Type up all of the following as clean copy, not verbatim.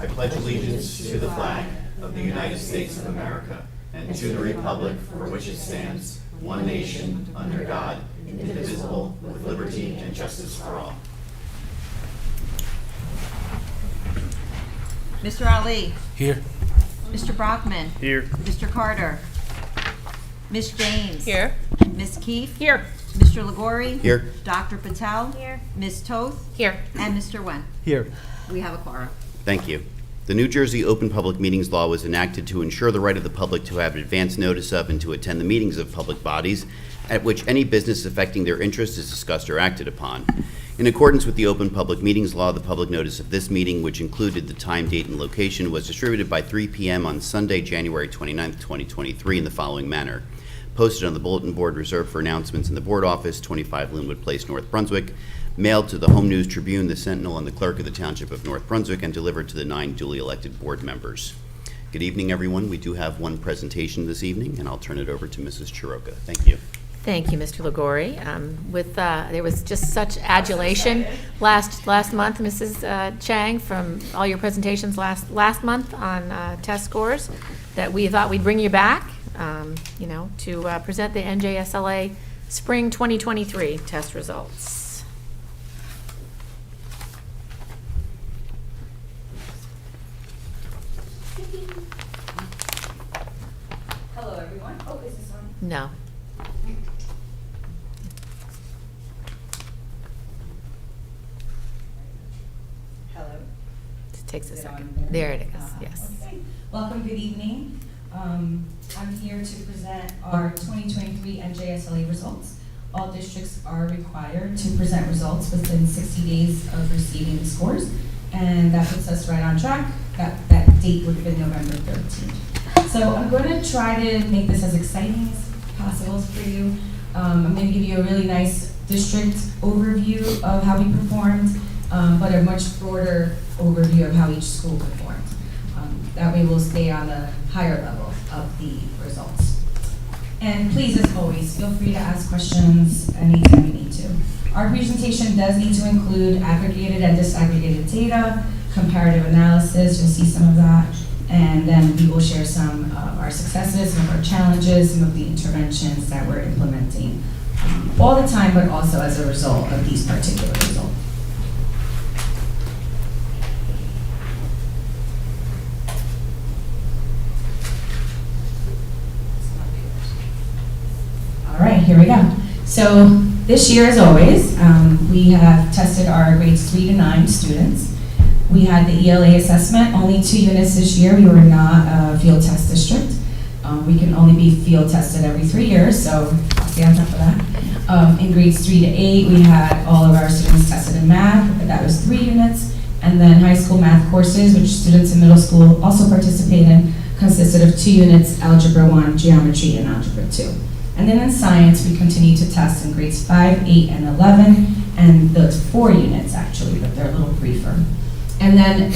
I pledge allegiance to the flag of the United States of America and to the republic for which it stands, one nation, under God, indivisible, with liberty and justice for all. Mr. Ali. Here. Mr. Brockman. Here. Mr. Carter. Ms. James. Here. Ms. Keefe. Here. Mr. Liguori. Here. Dr. Patel. Here. Ms. Toth. Here. And Mr. Wen. Here. We have a quorum. Thank you. The New Jersey Open Public Meetings Law was enacted to ensure the right of the public to have advance notice of and to attend the meetings of public bodies at which any business affecting their interest is discussed or acted upon. In accordance with the Open Public Meetings Law, the public notice of this meeting, which included the time, date, and location, was distributed by 3 p.m. on Sunday, January 29, 2023, in the following manner. Posted on the bulletin board reserved for announcements in the board office, 25 Linwood Place, North Brunswick, mailed to the Home News Tribune, the Sentinel, and the Clerk of the Township of North Brunswick, and delivered to the 9 duly elected board members. Good evening, everyone. We do have one presentation this evening, and I'll turn it over to Mrs. Chiroka. Thank you. Thank you, Mr. Liguori. There was just such adulation last month, Mrs. Chang, from all your presentations last month on test scores, that we thought we'd bring you back, to present the NJSLA Spring 2023 test results. Hello, everyone. Oh, is this on? No. Hello. It takes a Is it second. on There it is, yes. Okay. Welcome, good evening. I'm here to present our 2023 NJSLA results. All districts are required to present results within 60 days of receiving the scores, and that puts us right on track. That date would have been November 13th. So I'm going to try to make this as exciting as possible for you. I'm going to give you a really nice district overview of how we performed, but a much broader overview of how each school performed. That way we'll stay on the higher level of the results. And please, as always, feel free to ask questions anytime you need to. Our presentation does need to include aggregated and disaggregated data, comparative analysis, you'll see some of that, and then we will share some of our successes, some of our challenges, some of the interventions that we're implementing all the time, but also as a result of these particular results. All right, here we go. So this year, as always, we have tested our grades 3 to 9 students. We had the ELA assessment, only 2 units this year. We were not a field test district. We can only be field tested every 3 years, so I'll stay on top of that. In grades 3 to 8, we had all of our students tested in math, but that was 3 units. And then high school math courses, which students in middle school also participate in, consisted of 2 units, Algebra 1, Geometry, and Algebra 2. And then in science, we continue to test in grades 5, 8, and 11, and those 4 units actually, but they're a little briefer. And then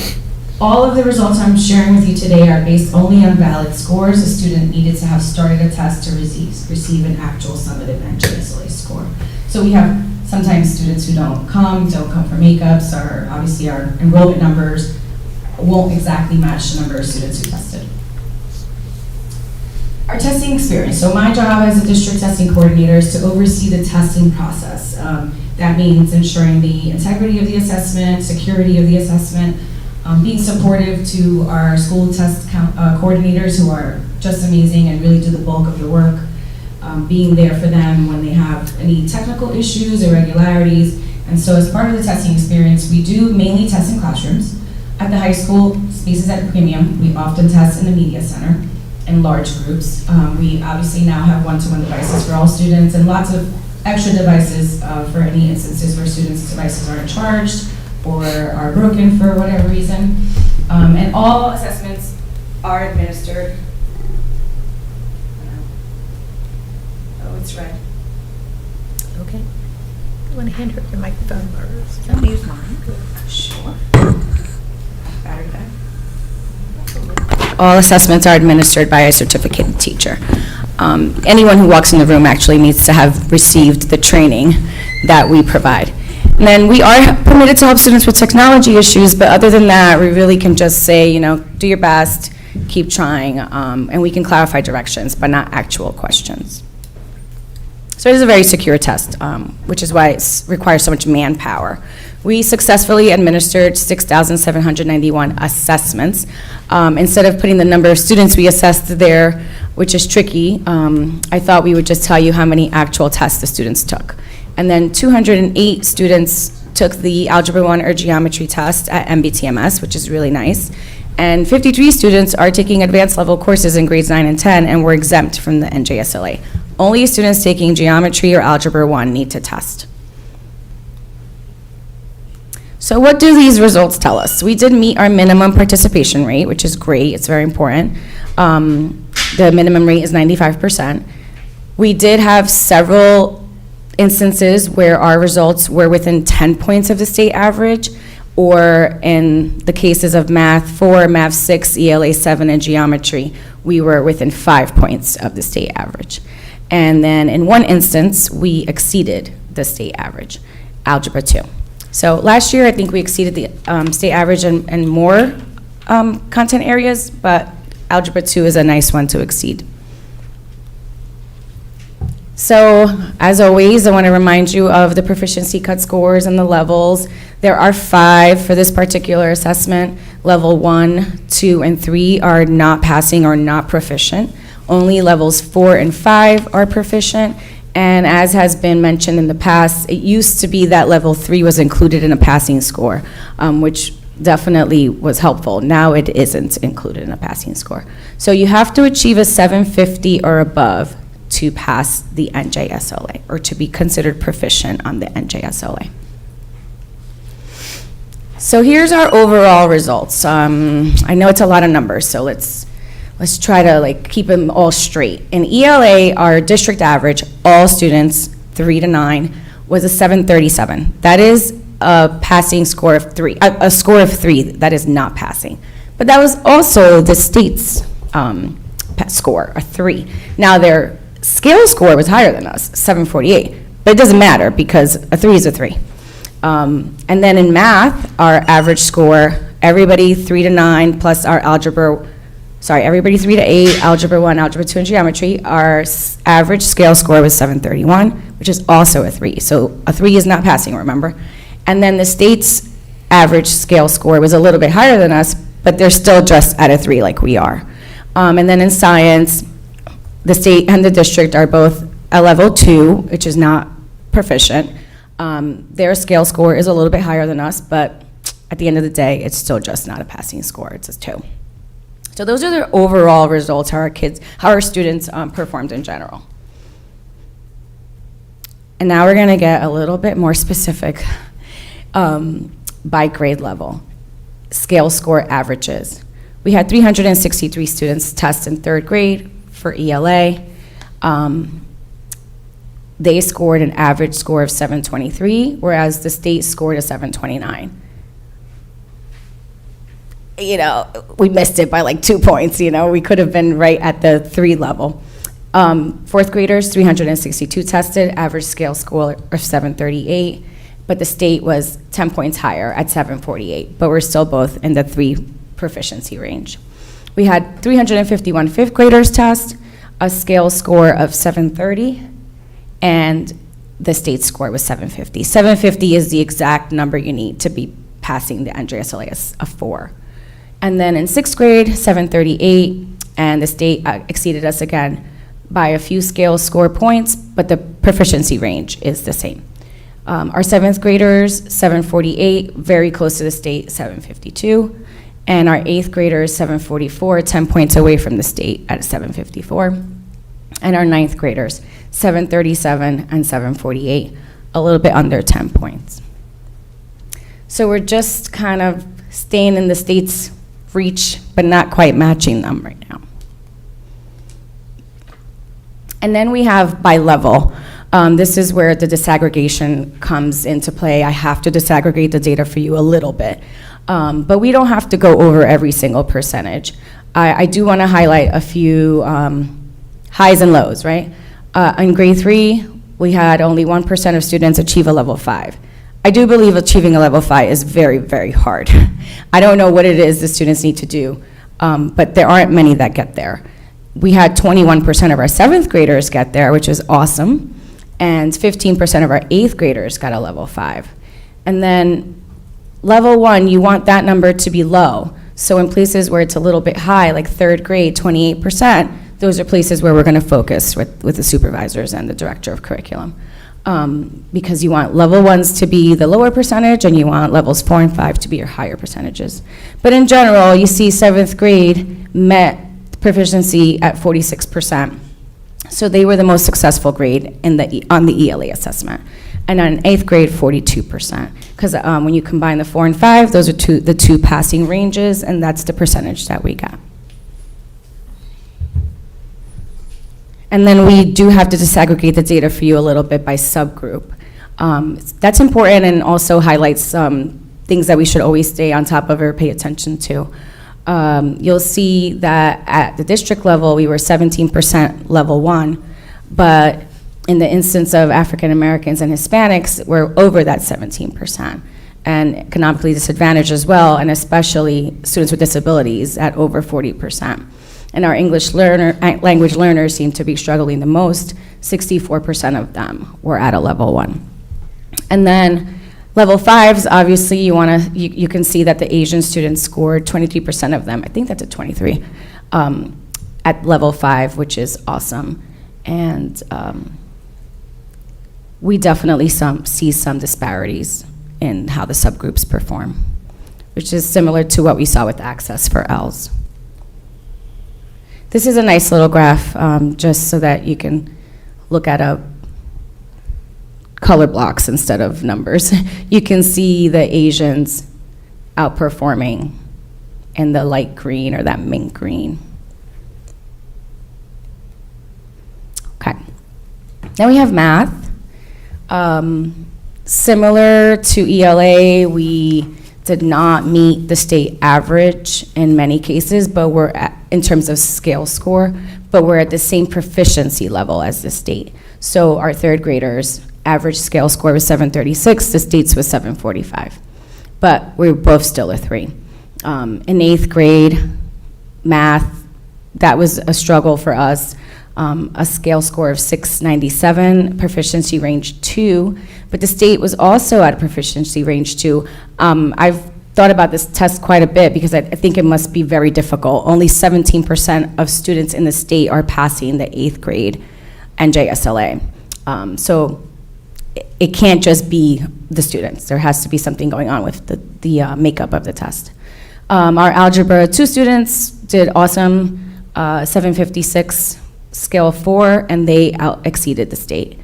all of the results I'm sharing with you today are based only on valid scores. A student needed to have started a test to receive an actual summative NJSLA score. So we have sometimes students who don't come for makeups, or obviously our enrollment numbers won't exactly match the number of students who tested. Our testing experience. So my job as a district testing coordinator is to oversee the testing process. That means ensuring the integrity of the assessment, security of the assessment, being supportive to our school test coordinators who are just amazing and really do the bulk of the work, being there for them when they have any technical issues, irregularities. And so as part of the testing experience, we do mainly test in classrooms. At the high school, spaces at a premium, we often test in the media center in large groups. We obviously now have one-to-one devices for all students and lots of extra devices for any instances where students' devices aren't charged or are broken for whatever reason. And all assessments are administered. Oh, it's red. Okay. You want to hand her your microphone? Let me use mine. Sure. Battery back. All assessments are administered by a certificated teacher. Anyone who walks in the room actually needs to have received the training that we provide. And then we are permitted to help students with technology issues, but other than that, we really can just say, do your best, keep trying, and we can clarify directions, but not actual questions. So it is a very secure test, which is why it requires so much manpower. We successfully administered 6,791 assessments. Instead of putting the number of students we assessed there, which is tricky, I thought we would just tell you how many actual tests the students took. And then 208 students took the Algebra 1 or geometry test at MBTMS, which is really nice. And 53 students are taking advanced level courses in grades 9 and 10 and were exempt from the NJSLA. Only students taking geometry or Algebra 1 need to test. So what do these results tell us? We did meet our minimum participation rate, which is great, it's very important. The minimum rate is 95%. We did have several instances where our results were within 10 points of the state average, or in the cases of Math 4, Math 6, ELA 7, and Geometry, we were within 5 points of the state average. And then in one instance, we exceeded the state average, Algebra 2. So last year, I think we exceeded the state average in more content areas, but Algebra 2 is a nice one to exceed. So, as always, I want to remind you of the proficiency cut scores and the levels. There are 5 for this particular assessment. Level 1, 2, and 3 are not passing or not proficient. Only levels 4 and 5 are proficient. And as has been mentioned in the past, it used to be that level 3 was included in a passing score, which definitely was helpful. Now it isn't included in a passing score. So you have to achieve a 750 or above to pass the NJSLA, or to be considered proficient on the NJSLA. So here's our overall results. I know it's a lot of numbers, so let's try to keep them all straight. In ELA, our district average, all students 3 to 9, was a 737. That is a passing score of 3, a score of 3 that is not passing. But that was also the state's score, a 3. Now their scale score was higher than us, 748, but it doesn't matter because a 3 is a 3. And then in math, our average score, everybody 3 to 9 plus our everybody 3 to 8, Algebra 1, Algebra 2, and Geometry, our average scale score was 731, which is also a 3. So a 3 is not passing, remember? And then the state's average scale score was a little bit higher than us, but they're still just at a 3 like we are. And then in science, the state and the district are both a level 2, which is not proficient. Their scale score is a little bit higher than us, but at the end of the day, it's still just not a passing score, it's a 2. So those are the overall results, how our students performed in general. And now we're gonna get a little bit more specific by grade level. Scale score averages. We had 363 students test in 3rd grade for ELA. They scored an average score of 723, whereas the state scored a 729. We missed it by 2 points, we could have been right at the 3 level. 4th graders, 362 tested, average scale score of 738, but the state was 10 points higher at 748, but we're still both in the 3 proficiency range. We had 351 5th graders test, a scale score of 730, and the state score was 750. 750 is the exact number you need to be passing the NJSLA as a 4. And then in 6th grade, 738, and the state exceeded us again by a few scale score points, but the proficiency range is the same. Our 7th graders, 748, very close to the state, 752. And our 8th graders, 744, 10 points away from the state at 754. And our 9th graders, 737 and 748, a little bit under 10 points. So we're just kind of staying in the state's reach, but not quite matching them right now. And then we have by level. This is where the disaggregation comes into play. I have to disaggregate the data for you a little bit. But we don't have to go over every single percentage. I do want to highlight a few highs and lows, right? In grade 3, we had only 1% of students achieve a level 5. I do believe achieving a level 5 is very, very hard. I don't know what it is the students need to do, but there aren't many that get there. We had 21% of our 7th graders get there, which is awesome, and 15% of our 8th graders got a level 5. And then level 1, you want that number to be low. So in places where it's a little bit high, like 3rd grade, 28%, those are places where we're going to focus with the supervisors and the director of curriculum. Because you want level 1s to be the lower percentage, and you want levels 4 and 5 to be your higher percentages. But in general, you see 7th grade met proficiency at 46%. So they were the most successful grade on the ELA assessment. And on 8th grade, 42%. Because when you combine the 4 and 5, those are the two passing ranges, and that's the percentage that we got. And then we do have to disaggregate the data for you a little bit by subgroup. That's important and also highlights things that we should always stay on top of or pay attention to. You'll see that at the district level, we were 17% level 1, but in the instance of African Americans and Hispanics, we're over that 17%. And economically disadvantaged as well, and especially students with disabilities at over 40%. And our English language learners seem to be struggling the most. 64% of them were at a level 1. And then level 5s, obviously you can see that the Asian students scored 23% of them. I think that's a 23 at level 5, which is awesome. And we definitely see some disparities in how the subgroups perform, which is similar to what we saw with access for Ls. This is a nice little graph, just so that you can look at color blocks instead of numbers. You can see the Asians outperforming in the light green or that mint green. Okay. Then we have math. Similar to ELA, we did not meet the state average in many cases, but we're in terms of scale score, but we're at the same proficiency level as the state. So our 3rd graders' average scale score was 736, the state's was 745. But we're both still a 3. In 8th grade, math, that was a struggle for us. A scale score of 697, proficiency range 2, but the state was also at a proficiency range 2. I've thought about this test quite a bit because I think it must be very difficult. Only 17% of students in the state are passing the 8th grade NJSLA. So it can't just be the students. There has to be something going on with the makeup of the test. Our Algebra 2 students did awesome, 756 scale 4, and they exceeded the state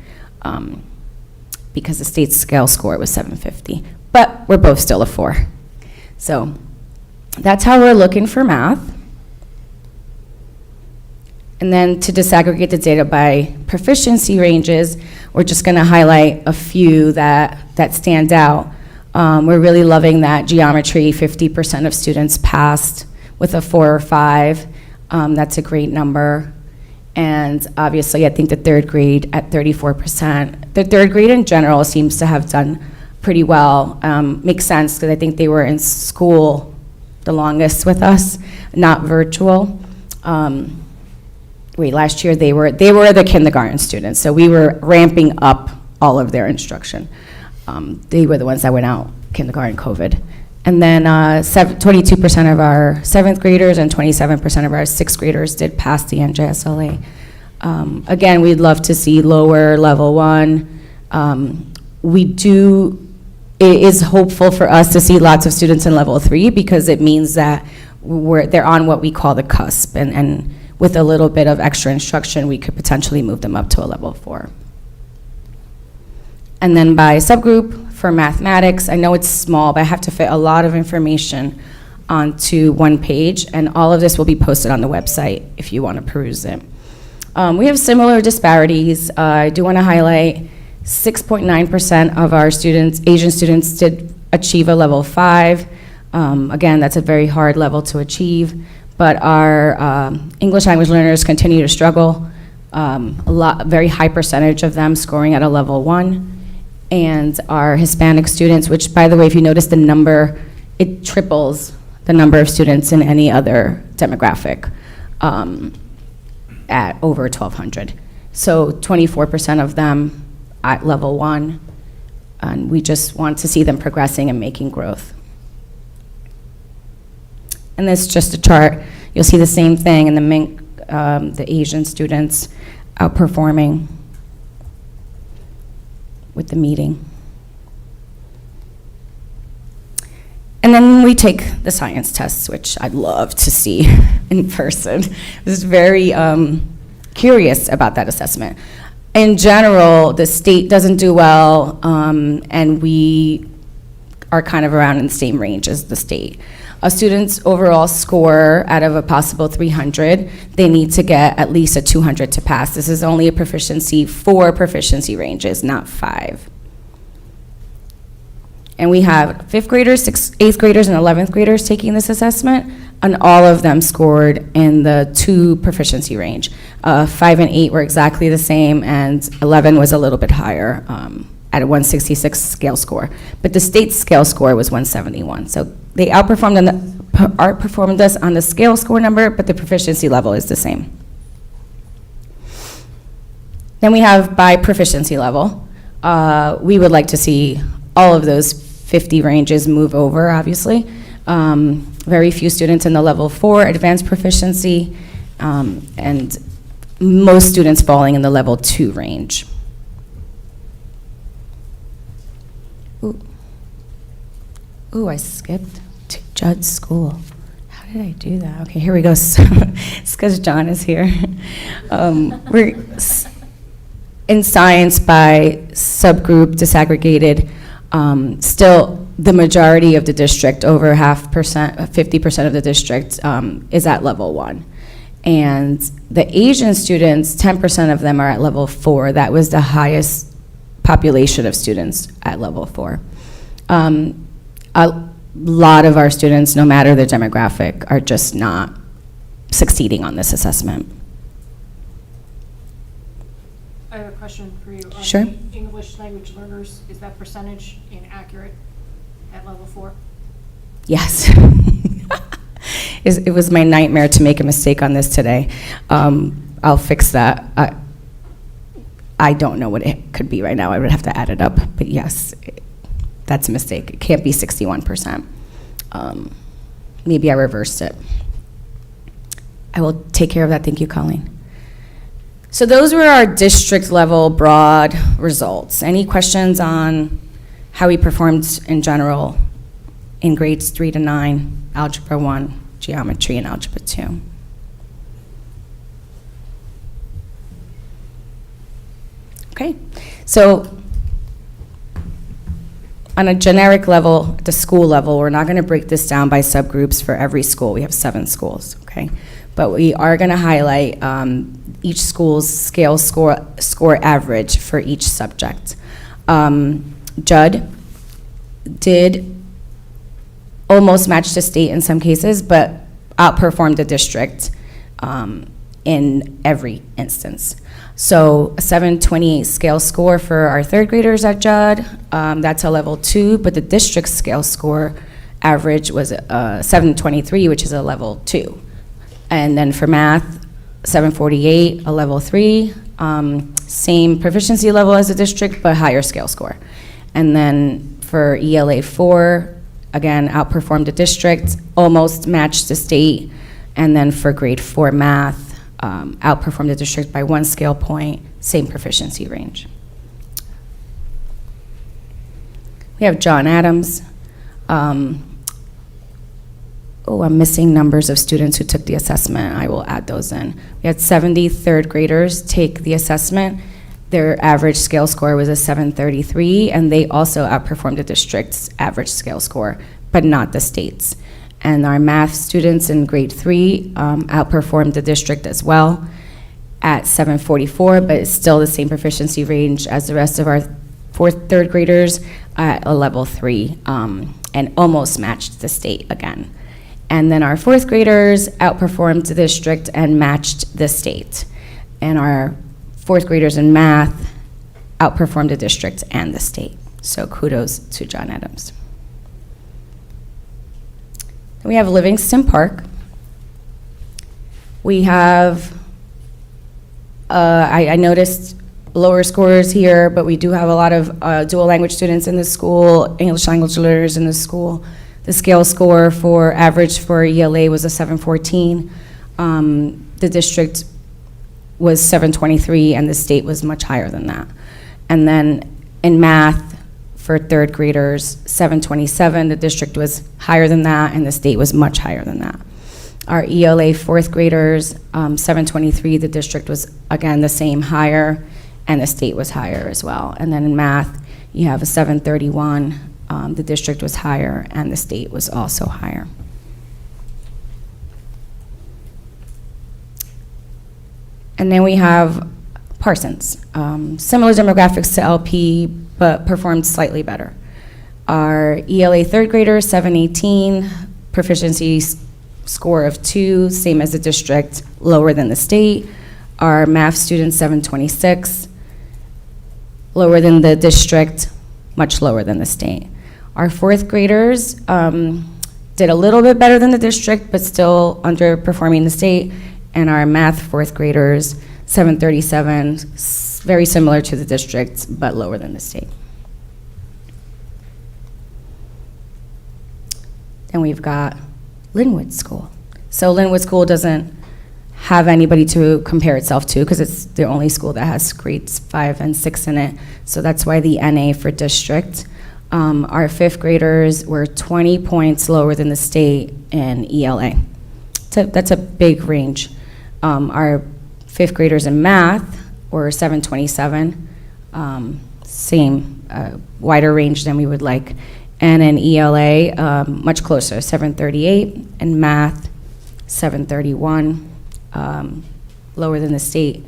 because the state's scale score was 750. But we're both still a 4. So that's how we're looking for math. And then to disaggregate the data by proficiency ranges, we're just going to highlight a few that stand out. We're really loving that geometry, 50% of students passed with a 4 or 5. That's a great number. And obviously, I think the 3rd grade at 34%. The 3rd grade in general seems to have done pretty well. Makes sense because I think they were in school the longest with us, not virtual. Last year they were the kindergarten students, so we were ramping up all of their instruction. They were the ones that went out kindergarten COVID. And then 22% of our 7th graders and 27% of our 6th graders did pass the NJSLA. Again, we'd love to see lower level 1. It is hopeful for us to see lots of students in level 3 because it means that they're on what we call the cusp, and with a little bit of extra instruction, we could potentially move them up to a level 4. And then by subgroup, for mathematics, I know it's small, but I have to fit a lot of information onto one page, and all of this will be posted on the website if you want to peruse it. We have similar disparities. I do want to highlight 6.9% of our students, Asian students, did achieve a level 5. Again, that's a very hard level to achieve, but our English language learners continue to struggle. Very high percentage of them scoring at a level 1. And our Hispanic students, which, by the way, if you notice the number, it triples the number of students in any other demographic, at over 1,200. So 24% of them at level 1, and we just want to see them progressing and making growth. And this is just a chart. You'll see the same thing in the MINC, the Asian students outperforming with the meeting. And then we take the science tests, which I'd love to see in person. I was very curious about that assessment. In general, the state doesn't do well, and we are kind of around in the same range as the state. A student's overall score out of a possible 300, they need to get at least a 200 to pass. This is only a proficiency, 4 proficiency ranges, not 5. And we have 5th graders, 8th graders, and 11th graders taking this assessment, and all of them scored in the 2 proficiency range. 5 and 8 were exactly the same, and 11 was a little bit higher at a 166 scale score. But the state scale score was 171. So they outperformed us on the scale score number, but the proficiency level is the same. Then we have by proficiency level. We would like to see all of those 50 ranges move over, obviously. Very few students in the level 4 advanced proficiency, and most students falling in the level 2 range. Ooh, I skipped to Judd's school. How did I do that? Okay, here we go. It's because John is here. We're in science by subgroup disaggregated. Still, the majority of the district, over 50% of the district, is at level 1. And the Asian students, 10% of them are at level 4. That was the highest population of students at level 4. A lot of our students, no matter their demographic, are just not succeeding on this assessment. I have a question for you. Sure. The English language learners, is that percentage inaccurate at level 4? Yes. It was my nightmare to make a mistake on this today. I'll fix that. I don't know what it could be right now. I would have to add it up. But yes, that's a mistake. It can't be 61%. Maybe I reversed it. I will take care of that. Thank you, Colleen. So those were our district level broad results. Any questions on how we performed in general in grades 3 to 9, Algebra 1, Geometry, and Algebra 2? Okay, so on a generic level, at the school level, we're not going to break this down by subgroups for every school. We have 7 schools, okay? But we are going to highlight each school's scale score average for each subject. Judd did almost match the state in some cases, but outperformed the district in every instance. So a 728 scale score for our 3rd graders at Judd, that's a level 2, but the district scale score average was 723, which is a level 2. And then for math, 748, a level 3, same proficiency level as the district, but higher scale score. And then for ELA 4, again, outperformed the district, almost matched the state. And then for grade 4 math, outperformed the district by 1 scale point, same proficiency range. We have John Adams. I'm missing numbers of students who took the assessment. I will add those in. We had 70 3rd graders take the assessment. Their average scale score was a 733, and they also outperformed the district's average scale score, but not the state's. And our math students in grade 3 outperformed the district as well at 744, but it's still the same proficiency range as the rest of our 3rd graders at a level 3, and almost matched the state again. And then our 4th graders outperformed the district and matched the state. And our 4th graders in math outperformed the district and the state. So kudos to John Adams. Then we have Livingston Park. We have, I noticed lower scores here, but we do have a lot of dual language students in the school, English language learners in the school. The scale score for average for ELA was a 714. The district was 723, and the state was much higher than that. And then in math, for third graders, 727, the district was higher than that, and the state was much higher than that. Our ELA fourth graders, 723, the district was, again, the same, higher, and the state was higher as well. And then in math, you have a 731, the district was higher, and the state was also higher. And then we have Parsons. Similar demographics to LP, but performed slightly better. Our ELA third grader, 718, proficiency score of 2, same as the district, lower than the state. Our math student, 726, lower than the district, much lower than the state. Our fourth graders did a little bit better than the district, but still underperforming the state. And our math fourth graders, 737, very similar to the district, but lower than the state. And we've got Linwood School. So Linwood School doesn't have anybody to compare itself to because it's the only school that has grades 5 and 6 in it. So that's why the NA for district. Our fifth graders were 20 points lower than the state in ELA. So that's a big range. Our fifth graders in math were 727, same, wider range than we would like. And in ELA, much closer, 738, and math, 731, lower than the state.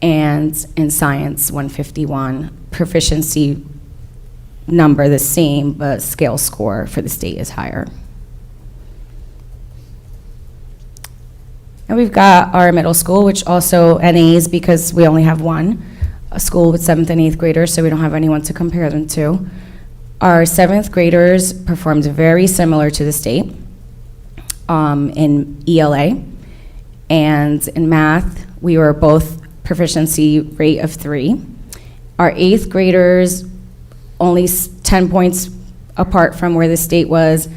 And in science, 151, proficiency number the same, but scale score for the state is higher. And we've got our middle school, which also NAs because we only have one, a school with 7th and 8th graders, so we don't have anyone to compare them to. Our 7th graders performed very similar to the state in ELA. And in math, we were both proficiency rate of 3. Our 8th graders only 10 points apart from where the state was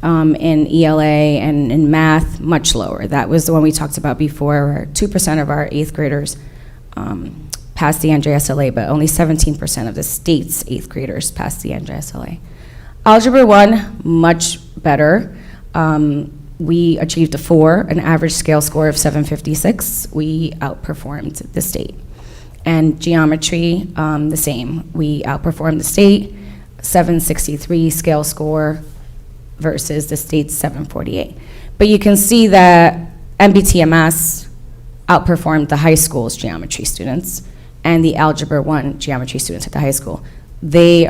in ELA, and in math, much lower. That was the one we talked about before, where 2% of our 8th graders passed the NJSLA, but only 17% of the state's 8th graders passed the NJSLA. Algebra 1, much better. We achieved a 4, an average scale score of 756. We outperformed the state. And geometry, the same. We outperformed the state, 763 scale score versus the state's 748. But you can see that MBTMS outperformed the high school's geometry students and the Algebra 1 geometry students at the high school. They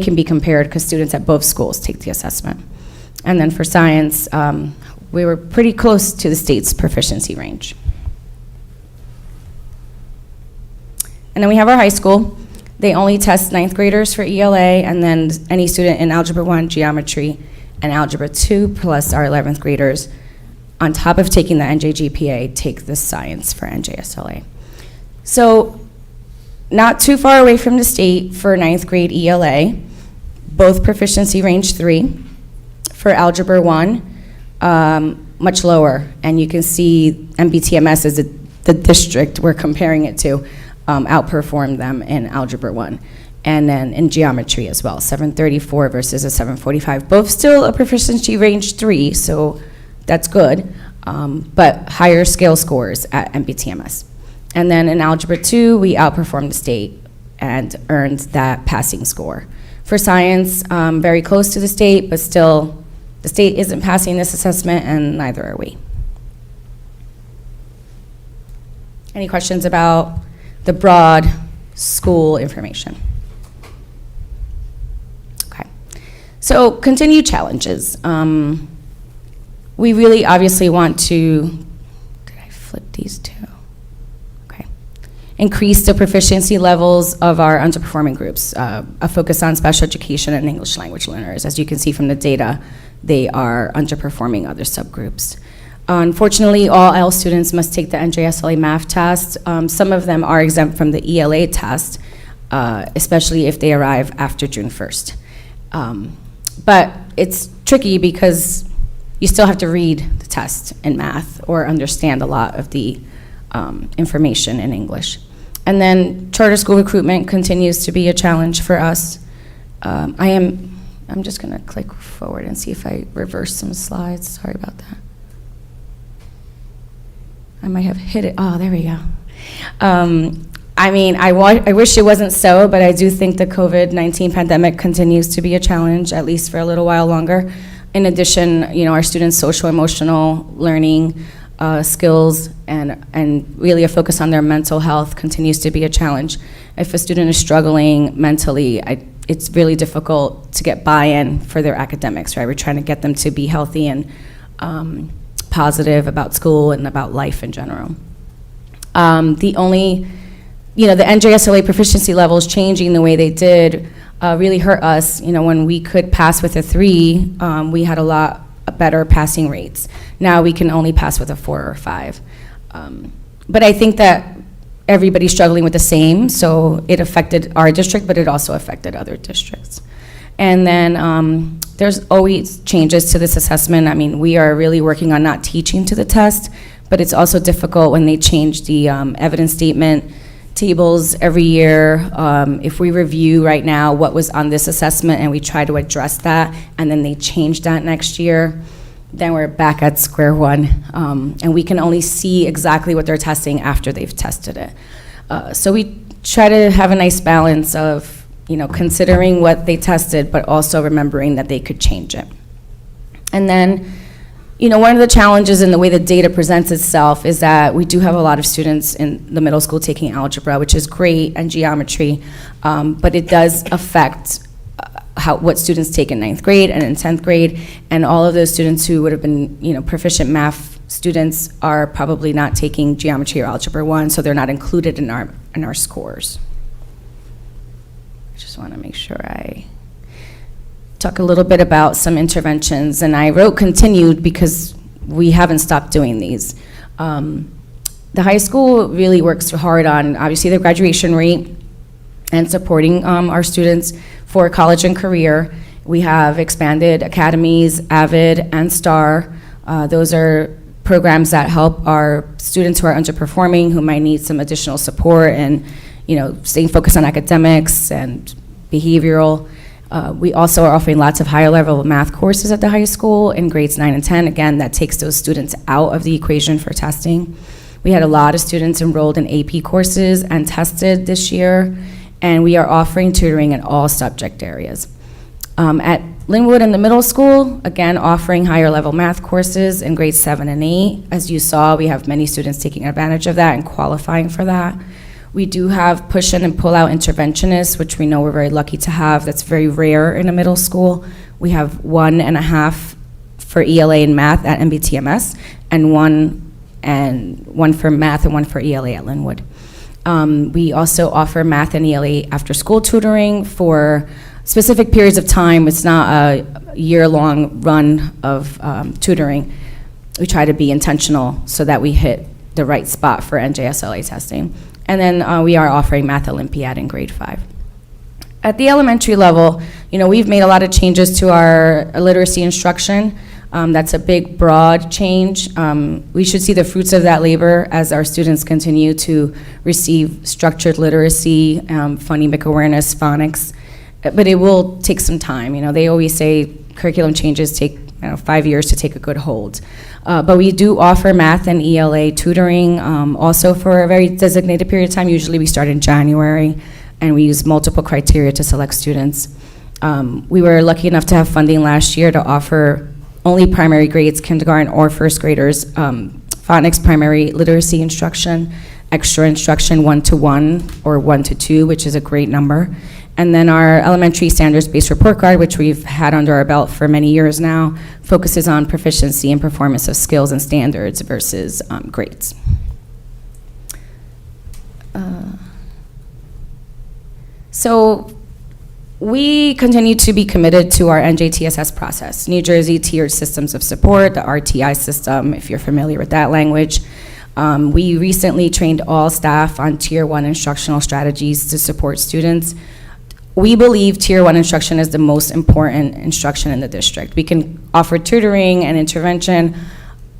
can be compared because students at both schools take the assessment. And then for science, we were pretty close to the state's proficiency range. And then we have our high school. They only test 9th graders for ELA, and then any student in Algebra 1, Geometry, and Algebra 2, plus our 11th graders, on top of taking the NJGPA, take the science for NJSLA. So not too far away from the state for 9th grade ELA, both proficiency range 3. For Algebra 1, much lower, and you can see MBTMS as the district we're comparing it to outperformed them in Algebra 1. And then in geometry as well, 734 versus a 745. Both still a proficiency range 3, so that's good, but higher scale scores at MBTMS. And then in Algebra 2, we outperformed the state and earned that passing score. For science, very close to the state, but still the state isn't passing this assessment, and neither are we. Any questions about the broad school information? Okay. So continued challenges. We really obviously want to, did I flip these two? Okay. increase the proficiency levels of our underperforming groups, a focus on special education and English language learners. As you can see from the data, they are underperforming other subgroups. Unfortunately, all IELTS students must take the NJSLA math test. Some of them are exempt from the ELA test, especially if they arrive after June 1st. But it's tricky because you still have to read the test in math or understand a lot of the information in English. And then charter school recruitment continues to be a challenge for us. I'm just gonna click forward and see if I reverse some slides. Sorry about that. I might have hit it. Oh, there we go. I mean, I wish it wasn't so, but I do think the COVID-19 pandemic continues to be a challenge, at least for a little while longer. In addition, you know, our students' social emotional learning skills and really a focus on their mental health continues to be a challenge. If a student is struggling mentally, it's really difficult to get buy-in for their academics, right? We're trying to get them to be healthy and positive about school and about life in general. The NJSLA proficiency levels changing the way they did really hurt us. You know, when we could pass with a 3, we had a lot better passing rates. Now we can only pass with a 4 or 5. But I think that everybody's struggling with the same, so it affected our district, but it also affected other districts. And then there's always changes to this assessment. I mean, we are really working on not teaching to the test, but it's also difficult when they change the evidence statement tables every year. If we review right now what was on this assessment and we try to address that, and then they change that next year, then we're back at square one. And we can only see exactly what they're testing after they've tested it. So we try to have a nice balance of, you know, considering what they tested, but also remembering that they could change it. And then, you know, one of the challenges in the way the data presents itself is that we do have a lot of students in the middle school taking algebra, which is great, and geometry, but it does affect what students take in 9th grade and in 10th grade, and all of those students who would have been, you know, proficient math students are probably not taking geometry or algebra 1, so they're not included in our scores. I just want to make sure I talk a little bit about some interventions, and I wrote continued because we haven't stopped doing these. The high school really works hard on, obviously, the graduation rate and supporting our students for college and career. We have expanded academies, AVID and STAR. Those are programs that help our students who are underperforming, who might need some additional support and, you know, staying focused on academics and behavioral. We also are offering lots of higher level math courses at the high school in grades 9 and 10. Again, that takes those students out of the equation for testing. We had a lot of students enrolled in AP courses and tested this year, and we are offering tutoring in all subject areas. At Linwood in the middle school, again, offering higher level math courses in grades 7 and 8. As you saw, we have many students taking advantage of that and qualifying for that. We do have push-in and pull-out interventionists, which we know we're very lucky to have. That's very rare in a middle school. We have 1.5 for ELA and math at MBTMS, and one for math and one for ELA at Linwood. We also offer math and ELA after-school tutoring for specific periods of time. It's not a year-long run of tutoring. We try to be intentional so that we hit the right spot for NJSLA testing. And then we are offering Math Olympiad in grade 5. At the elementary level, you know, we've made a lot of changes to our literacy instruction. That's a big, broad change. We should see the fruits of that labor as our students continue to receive structured literacy, phonemic awareness, phonics. But it will take some time. You know, they always say curriculum changes take 5 years to take a good hold. But we do offer math and ELA tutoring also for a very designated period of time. Usually we start in January, and we use multiple criteria to select students. We were lucky enough to have funding last year to offer only primary grades, kindergarten or first graders, phonics primary literacy instruction, extra instruction 1-to-1 or 1-to-2, which is a great number. And then our elementary standards-based report card, which we've had under our belt for many years now, focuses on proficiency and performance of skills and standards versus grades. So we continue to be committed to our NJTSS process, New Jersey Tiered Systems of Support, the RTI system, if you're familiar with that language. We recently trained all staff on Tier 1 instructional strategies to support students. We believe Tier 1 instruction is the most important instruction in the district. We can offer tutoring and intervention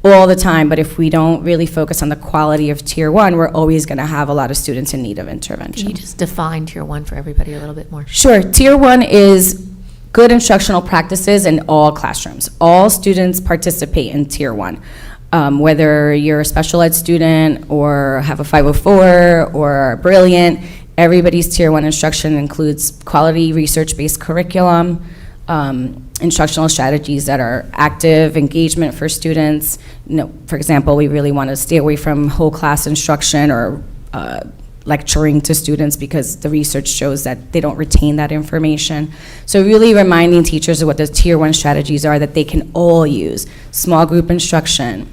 all the time, but if we don't really focus on the quality of Tier 1, we're always going to have a lot of students in need of intervention. Can you just define Tier 1 for everybody a little bit more? Sure. Tier 1 is good instructional practices in all classrooms. All students participate in Tier 1. Whether you're a special ed student or have a 504 or are brilliant, everybody's Tier 1 instruction includes quality research-based curriculum, instructional strategies that are active engagement for students. For example, we really want to stay away from whole class instruction or lecturing to students because the research shows that they don't retain that information. So really reminding teachers of what the Tier 1 strategies are that they can all use. Small group instruction,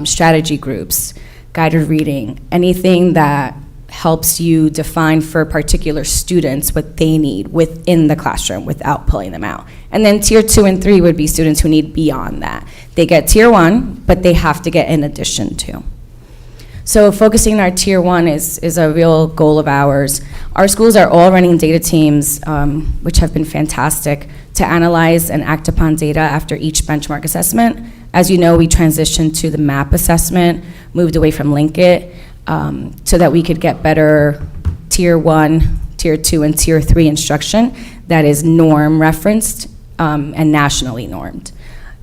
strategy groups, guided reading, anything that helps you define for particular students what they need within the classroom without pulling them out. And then Tier 2 and 3 would be students who need beyond that. They get Tier 1, but they have to get in addition to. So focusing on our Tier 1 is a real goal of ours. Our schools are all running data teams, which have been fantastic, to analyze and act upon data after each benchmark assessment. As you know, we transitioned to the MAP assessment, moved away from Linkit, so that we could get better Tier 1, Tier 2, and Tier 3 instruction that is norm referenced and nationally normed.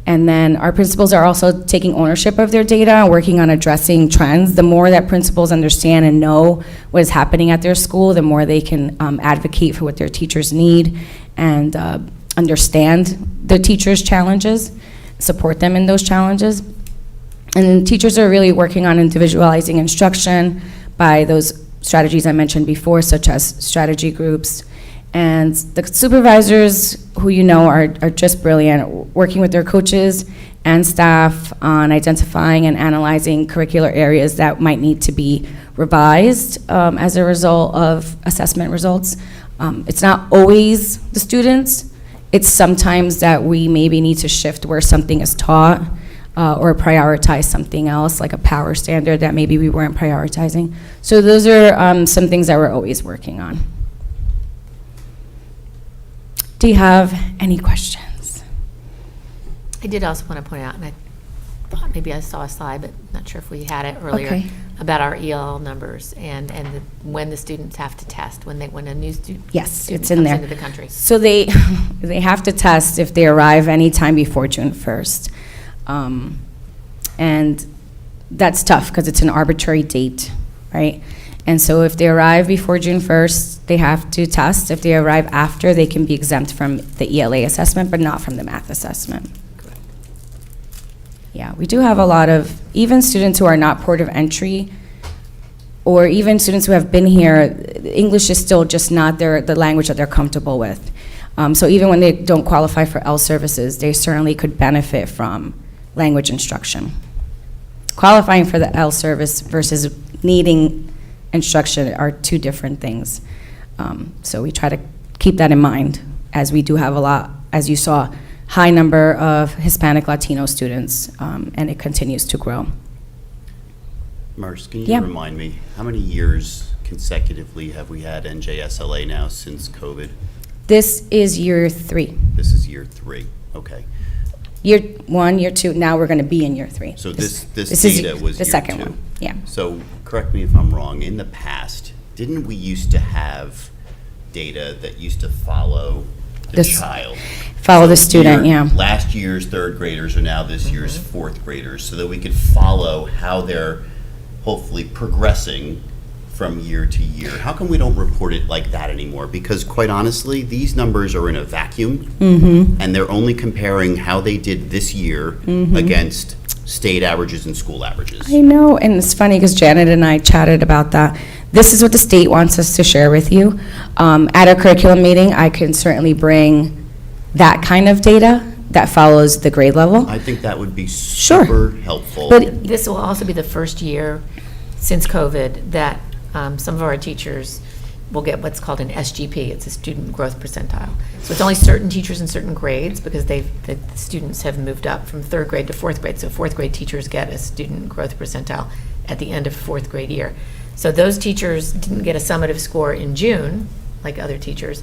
And then our principals are also taking ownership of their data and working on addressing trends. The more that principals understand and know what is happening at their school, the more they can advocate for what their teachers need and understand the teachers' challenges, support them in those challenges. And then teachers are really working on individualizing instruction by those strategies I mentioned before, such as strategy groups. And the supervisors, who you know are just brilliant, working with their coaches and staff on identifying and analyzing curricular areas that might need to be revised as a result of assessment results. It's not always the students. It's sometimes that we maybe need to shift where something is taught or prioritize something else, like a power standard that maybe we weren't prioritizing. So those are some things that we're always working on. Do you have any questions? I did also want to point out, and I thought maybe I saw a slide, but not sure if we had it earlier, Okay. about our EL numbers and when the students have to test, when a new student Yes, it's in comes there. into the country. So they have to test if they arrive anytime before June 1st. And that's tough because it's an arbitrary date, right? And so if they arrive before June 1st, they have to test. If they arrive after, they can be exempt from the ELA assessment, but not from the math assessment. Correct. Yeah, we do have a lot of, even students who are not port of entry, or even students who have been here, English is still just not the language that they're comfortable with. So even when they don't qualify for L services, they certainly could benefit from language instruction. Qualifying for the L service versus needing instruction are two different things. So we try to keep that in mind, as we do have a lot, as you saw, high number of Hispanic Latino students, and it continues to grow. Mars, can you Yeah. remind me, how many years consecutively have we had NJSLA now since COVID? This is year 3. This is year 3, okay. Year 1, year 2, now we're going to be in year 3. So this is data was the year second 2. one. Yeah. So correct me if I'm wrong, in the past, didn't we used to have data that used to follow the This- child? Follow the So student, yeah. Last year's third graders are now this year's fourth graders, so that we could follow how they're hopefully progressing from year to year. How come we don't report it like that anymore? Because quite honestly, these numbers are in a vacuum, and they're only comparing how they did this year against state averages and school averages. I know, and it's funny because Janet and I chatted about that. This is what the state wants us to share with you. At a curriculum meeting, I can certainly bring that kind of data that follows the grade level. I think that would be Sure. super helpful. But This will also be the first year since COVID that some of our teachers will get what's called an SGP. It's a student growth percentile. So it's only certain teachers in certain grades because the students have moved up from 3rd grade to 4th grade. So 4th grade teachers get a student growth percentile at the end of 4th grade year. So those teachers didn't get a summative score in June, like other teachers.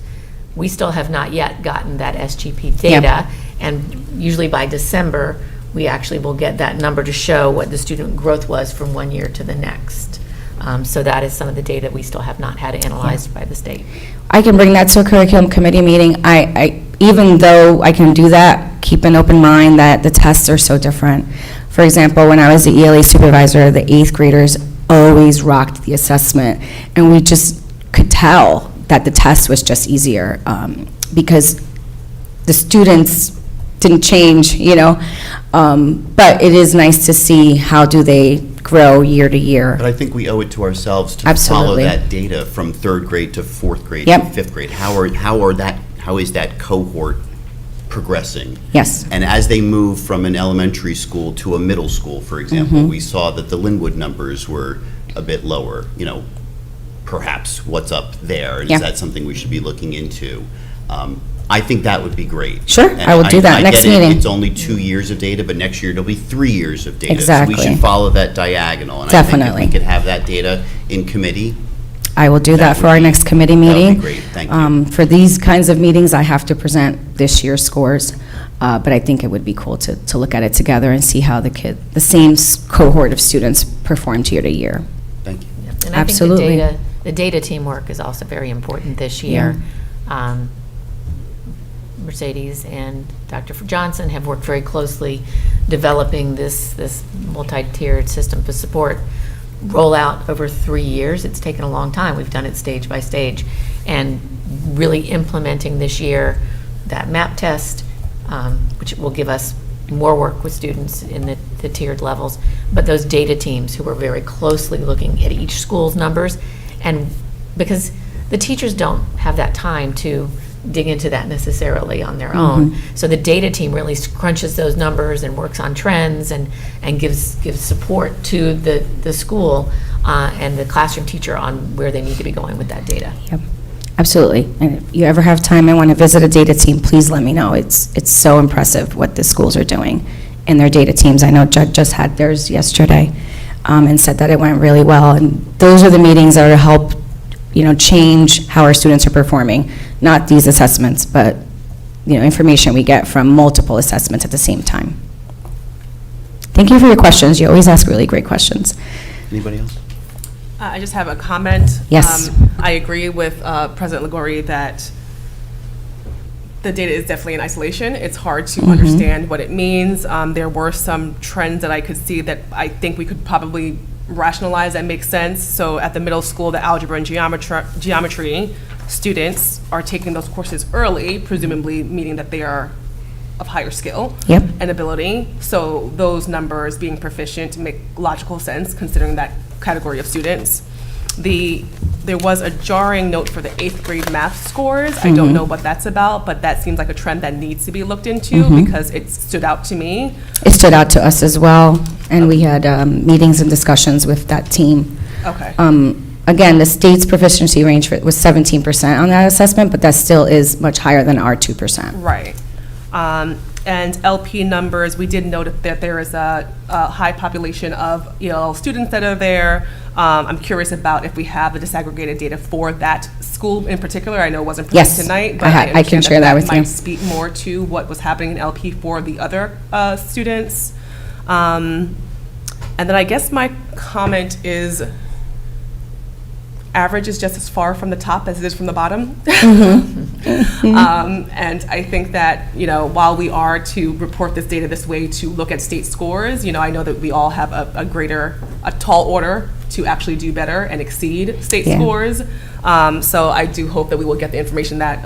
We still have not yet gotten that SGP data. And usually by December, we actually will get that number to show what the student growth was from one year to the next. So that is some of the data we still have not had analyzed by the state. I can bring that to a curriculum committee meeting. I even though I can do that, keep an open mind that the tests are so different. For example, when I was the ELA supervisor, the 8th graders always rocked the assessment, and we just could tell that the test was just easier because the students didn't change, but it is nice to see how do they grow year to year. But I think we owe it to ourselves to Absolutely. follow that data from 3rd grade to 4th grade Yep. to 5th grade. How is that cohort progressing? Yes. And as they move from an elementary school to a middle school, for example, Mm-hmm. we saw that the Linwood numbers were a bit lower. Perhaps what's up there, and Yeah. is that something we should be looking into? I think that would be great. Sure, And I will do that next get it, meeting. It's only 2 years of data, but next year it'll be 3 years of data. Exactly. So we should follow that diagonal. And Definitely. I think if we could have that data in committee, I will do That that for would our be- next committee that would be meeting. great. Thank you. For these kinds of meetings, I have to present this year's scores, but I think it would be cool to look at it together and see how the same cohort of students performed year to year. thank you. And Absolutely. I think the data teamwork is also very important this year. Mercedes and Dr. Johnson have worked very closely developing this multi-tiered system for support rollout over 3 years. It's taken a long time. We've done it stage by stage. And really implementing this year that MAP test, which will give us more work with students in the tiered levels, but those data teams who are very closely looking at each school's numbers. And because the teachers don't have that time to dig into that necessarily on their own. So the data team really crunches those numbers and works on trends and gives support to the school and the classroom teacher on where they need to be going with that data. Yep, absolutely. And if you ever have time and want to visit a data team, please let me know. It's so impressive what the schools are doing in their data teams. I know Judd just had theirs yesterday and said that it went really well. And those are the meetings that are to help change how our students are performing. Not these assessments, but information we get from multiple assessments at the same time. Thank you for your questions. You always ask really great questions. Anybody else? I just have a comment. Yes. I agree with President Ligori that the data is definitely in isolation. It's hard to understand what it means. There were some trends that I could see that I think we could probably rationalize that make sense. So at the middle school, the algebra and geometry students are taking those courses early, presumably meaning that they are of higher skill Yep. and ability. So those numbers being proficient make logical sense considering that category of students. There was a jarring note for the 8th grade math scores. I don't know what that's about, but that seems like a trend that needs to be looked into because it stood out to me. It stood out to us as well, and we had meetings and discussions with that team. Okay. Again, the state's proficiency range was 17% on that assessment, but that still is much higher than our 2%. Right. And LP numbers, we did note that there is a high population of ELL students that are there. I'm curious about if we have the disaggregated data for that school in particular. I know it wasn't presented Yes, tonight, but I can understand share that with you. might speak more to what was happening in LP for the other students. And then I guess my comment is average is just as far from the top as it is from the bottom. And I think that, while we are to report this data this way to look at state scores, I know that we all have a tall order to actually do better and exceed state Yeah. scores. So I do hope that we will get the information that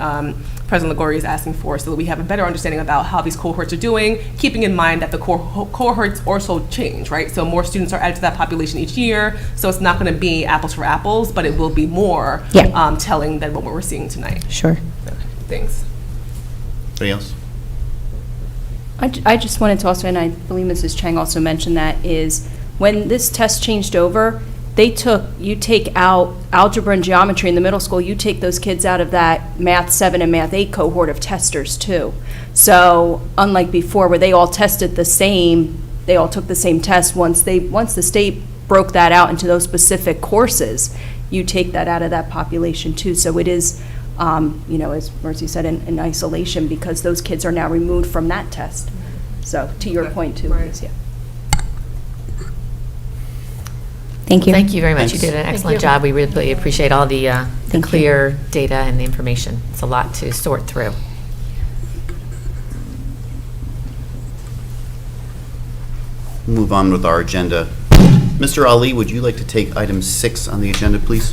President Ligori is asking for so that we have a better understanding about how these cohorts are doing, keeping in mind that the cohorts also change, right? So more students are added to that population each year, so it's not going to be apples for apples, but it will be more Yeah. telling than what we're seeing tonight. Sure. Okay, thanks. Anybody else? I just wanted to also, and I believe Mrs. Chang also mentioned that, is when this test changed over, you take out algebra and geometry in the middle school, you take those kids out of that Math 7 and Math 8 cohort of testers too. So unlike before where they all tested the same, they all took the same test, once the state broke that out into those specific courses, you take that out of that population too. So it is, as Mercy said, in isolation because those kids are now removed from that test. So to your point too, Liz, yeah. Thank you. Thank you very much. You Thanks. did an Thank excellent you. job. We really appreciate all the Thank you. clear data and the information. It's a lot to sort through. Move on with our agenda. Mr. Ali, would you like to take item 6 on the agenda, please?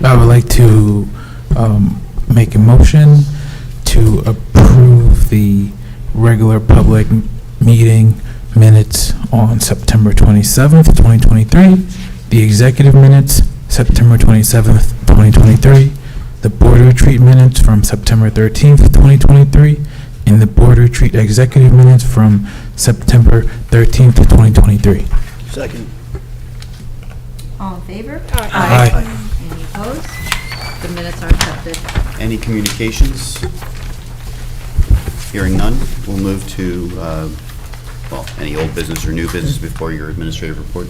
I would like to make a motion to approve the regular public meeting minutes on September 27th, 2023, the executive minutes, September 27th, 2023, the board retreat minutes from September 13th, 2023, and the board retreat executive minutes from September 13th, 2023. Second. All in favor? Aye. Any opposed? The minutes are accepted. Any communications? Hearing none, we'll move to, any old business or new business before your administrative report.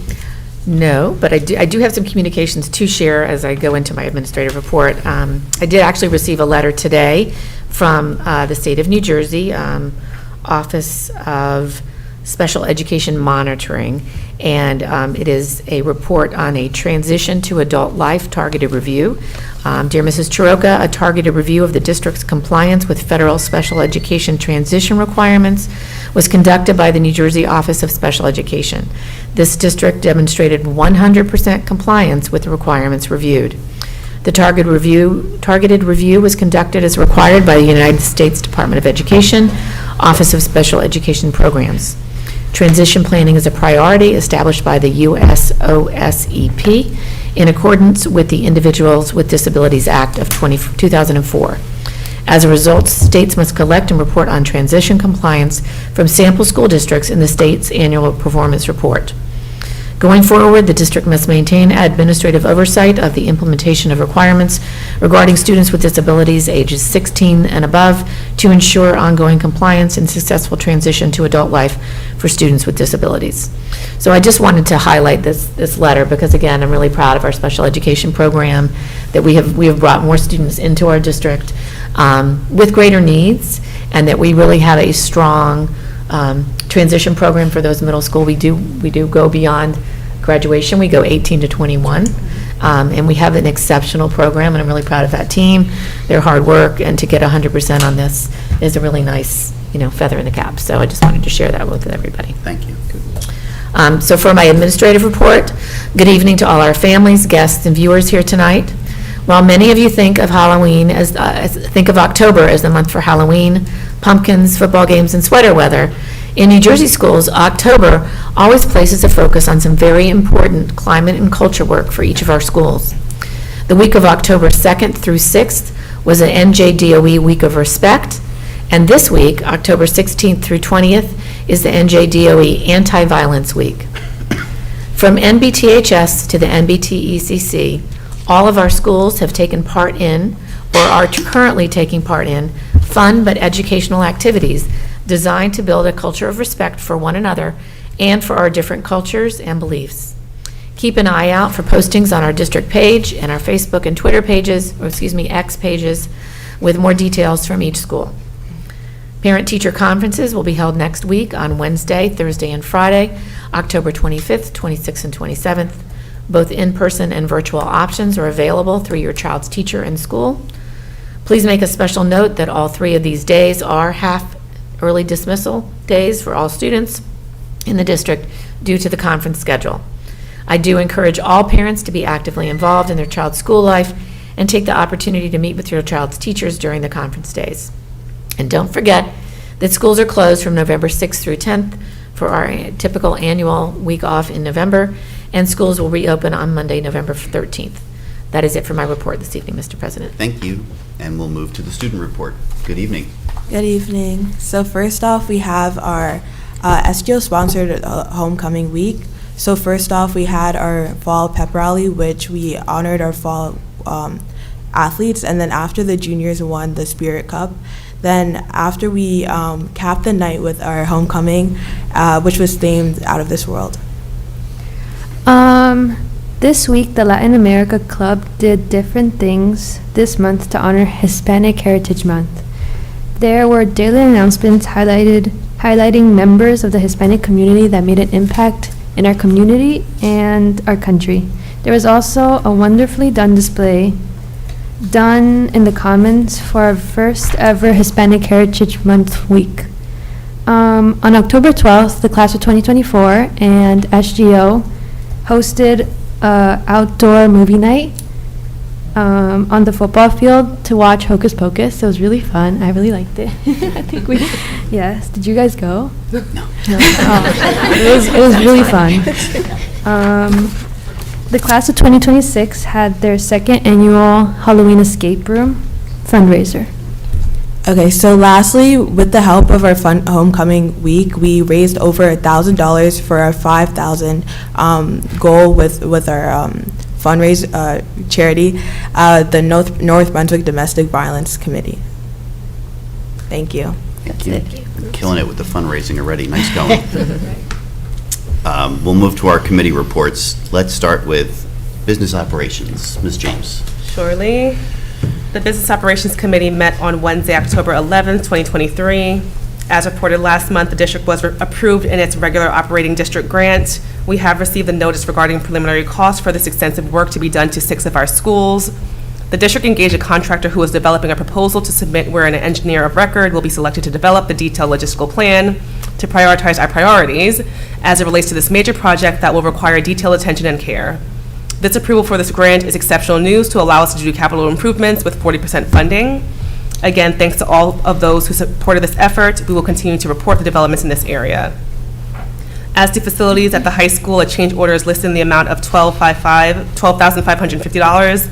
No, but I do have some communications to share as I go into my administrative report. I did actually receive a letter today from the state of New Jersey, Office of Special Education Monitoring, and it is a report on a transition to adult life targeted review. Dear Mrs. Chiroka, a targeted review of the district's compliance with federal special education transition requirements was conducted by the New Jersey Office of Special Education. This district demonstrated 100% compliance with the requirements reviewed. The targeted review was conducted as required by the United States Department of Education, Office of Special Education Programs. Transition planning is a priority established by the USOSEP in accordance with the Individuals with Disabilities Act of 2004. As a result, states must collect and report on transition compliance from sample school districts in the state's annual performance report. Going forward, the district must maintain administrative oversight of the implementation of requirements regarding students with disabilities ages 16 and above to ensure ongoing compliance and successful transition to adult life for students with disabilities. So I just wanted to highlight this letter because, again, I'm really proud of our special education program, that we have brought more students into our district with greater needs, and that we really have a strong transition program for those middle school. We do go beyond graduation. We go 18 to 21, and we have an exceptional program, and I'm really proud of that team, their hard work, and to get 100% on this is a really nice, feather in the cap. So I just wanted to share that with everybody. Thank you. So for my administrative report, good evening to all our families, guests, and viewers here tonight. While many of you think of Halloween think of October as the month for Halloween, pumpkins, football games, and sweater weather, in New Jersey schools, October always places a focus on some very important climate and culture work for each of our schools. The week of October 2nd through 6th was an NJDOE Week of Respect, and this week, October 16th through 20th, is the NJDOE Anti-Violence Week. From NBTHS to the NBTECC, all of our schools have taken part in, or are currently taking part in, fun but educational activities designed to build a culture of respect for one another and for our different cultures and beliefs. Keep an eye out for postings on our district page and our Facebook and Twitter pages, X pages, with more details from each school. Parent-teacher conferences will be held next week on Wednesday, Thursday, and Friday, October 25th, 26th, and 27th. Both in-person and virtual options are available through your child's teacher and school. Please make a special note that all 3 of these days are half early dismissal days for all students in the district due to the conference schedule. I do encourage all parents to be actively involved in their child's school life and take the opportunity to meet with your child's teachers during the conference days. And don't forget that schools are closed from November 6th through 10th for our typical annual week off in November, and schools will reopen on Monday, November 13th. That is it for my report this evening, Mr. President. Thank you, and we'll move to the student report. Good evening. Good evening. So first off, we have our SGO sponsored homecoming week. So first off, we had our fall pep rally, which we honored our fall athletes, and then after the juniors won the Spirit Cup. Then after we capped the night with our homecoming, which was themed Out of This World. This week, the Latin America Club did different things this month to honor Hispanic Heritage Month. There were daily announcements highlighting members of the Hispanic community that made an impact in our community and our country. There was also a wonderfully done display done in the Commons for our first ever Hispanic Heritage Month week. On October 12th, the class of 2024 and SGO hosted an outdoor movie night on the football field to watch Hocus Pocus. It was really fun. I really liked it. I think yes. Did you guys go? No. Oh, it was really fun. The class of 2026 had their second annual Halloween escape room fundraiser. Okay, so lastly, with the help of our fun homecoming week, we raised over $1,000 for our 5,000 goal with our fundraise charity, the North Brunswick Domestic Violence Committee. Thank you. Thank you. Killing it with the fundraising already. Nice going. We'll move to our committee reports. Let's start with business operations. Ms. James. Surely. The Business Operations Committee met on Wednesday, October 11th, 2023. As reported last month, the district was approved in its regular operating district grant. We have received the notice regarding preliminary costs for this extensive work to be done to 6 of our schools. The district engaged a contractor who is developing a proposal to submit wherein an engineer of record will be selected to develop the detailed logistical plan to prioritize our priorities as it relates to this major project that will require detailed attention and care. This approval for this grant is exceptional news to allow us to do capital improvements with 40% funding. Again, thanks to all of those who supported this effort. We will continue to report the developments in this area. As to facilities at the high school, a change order is listed in the amount of $12,550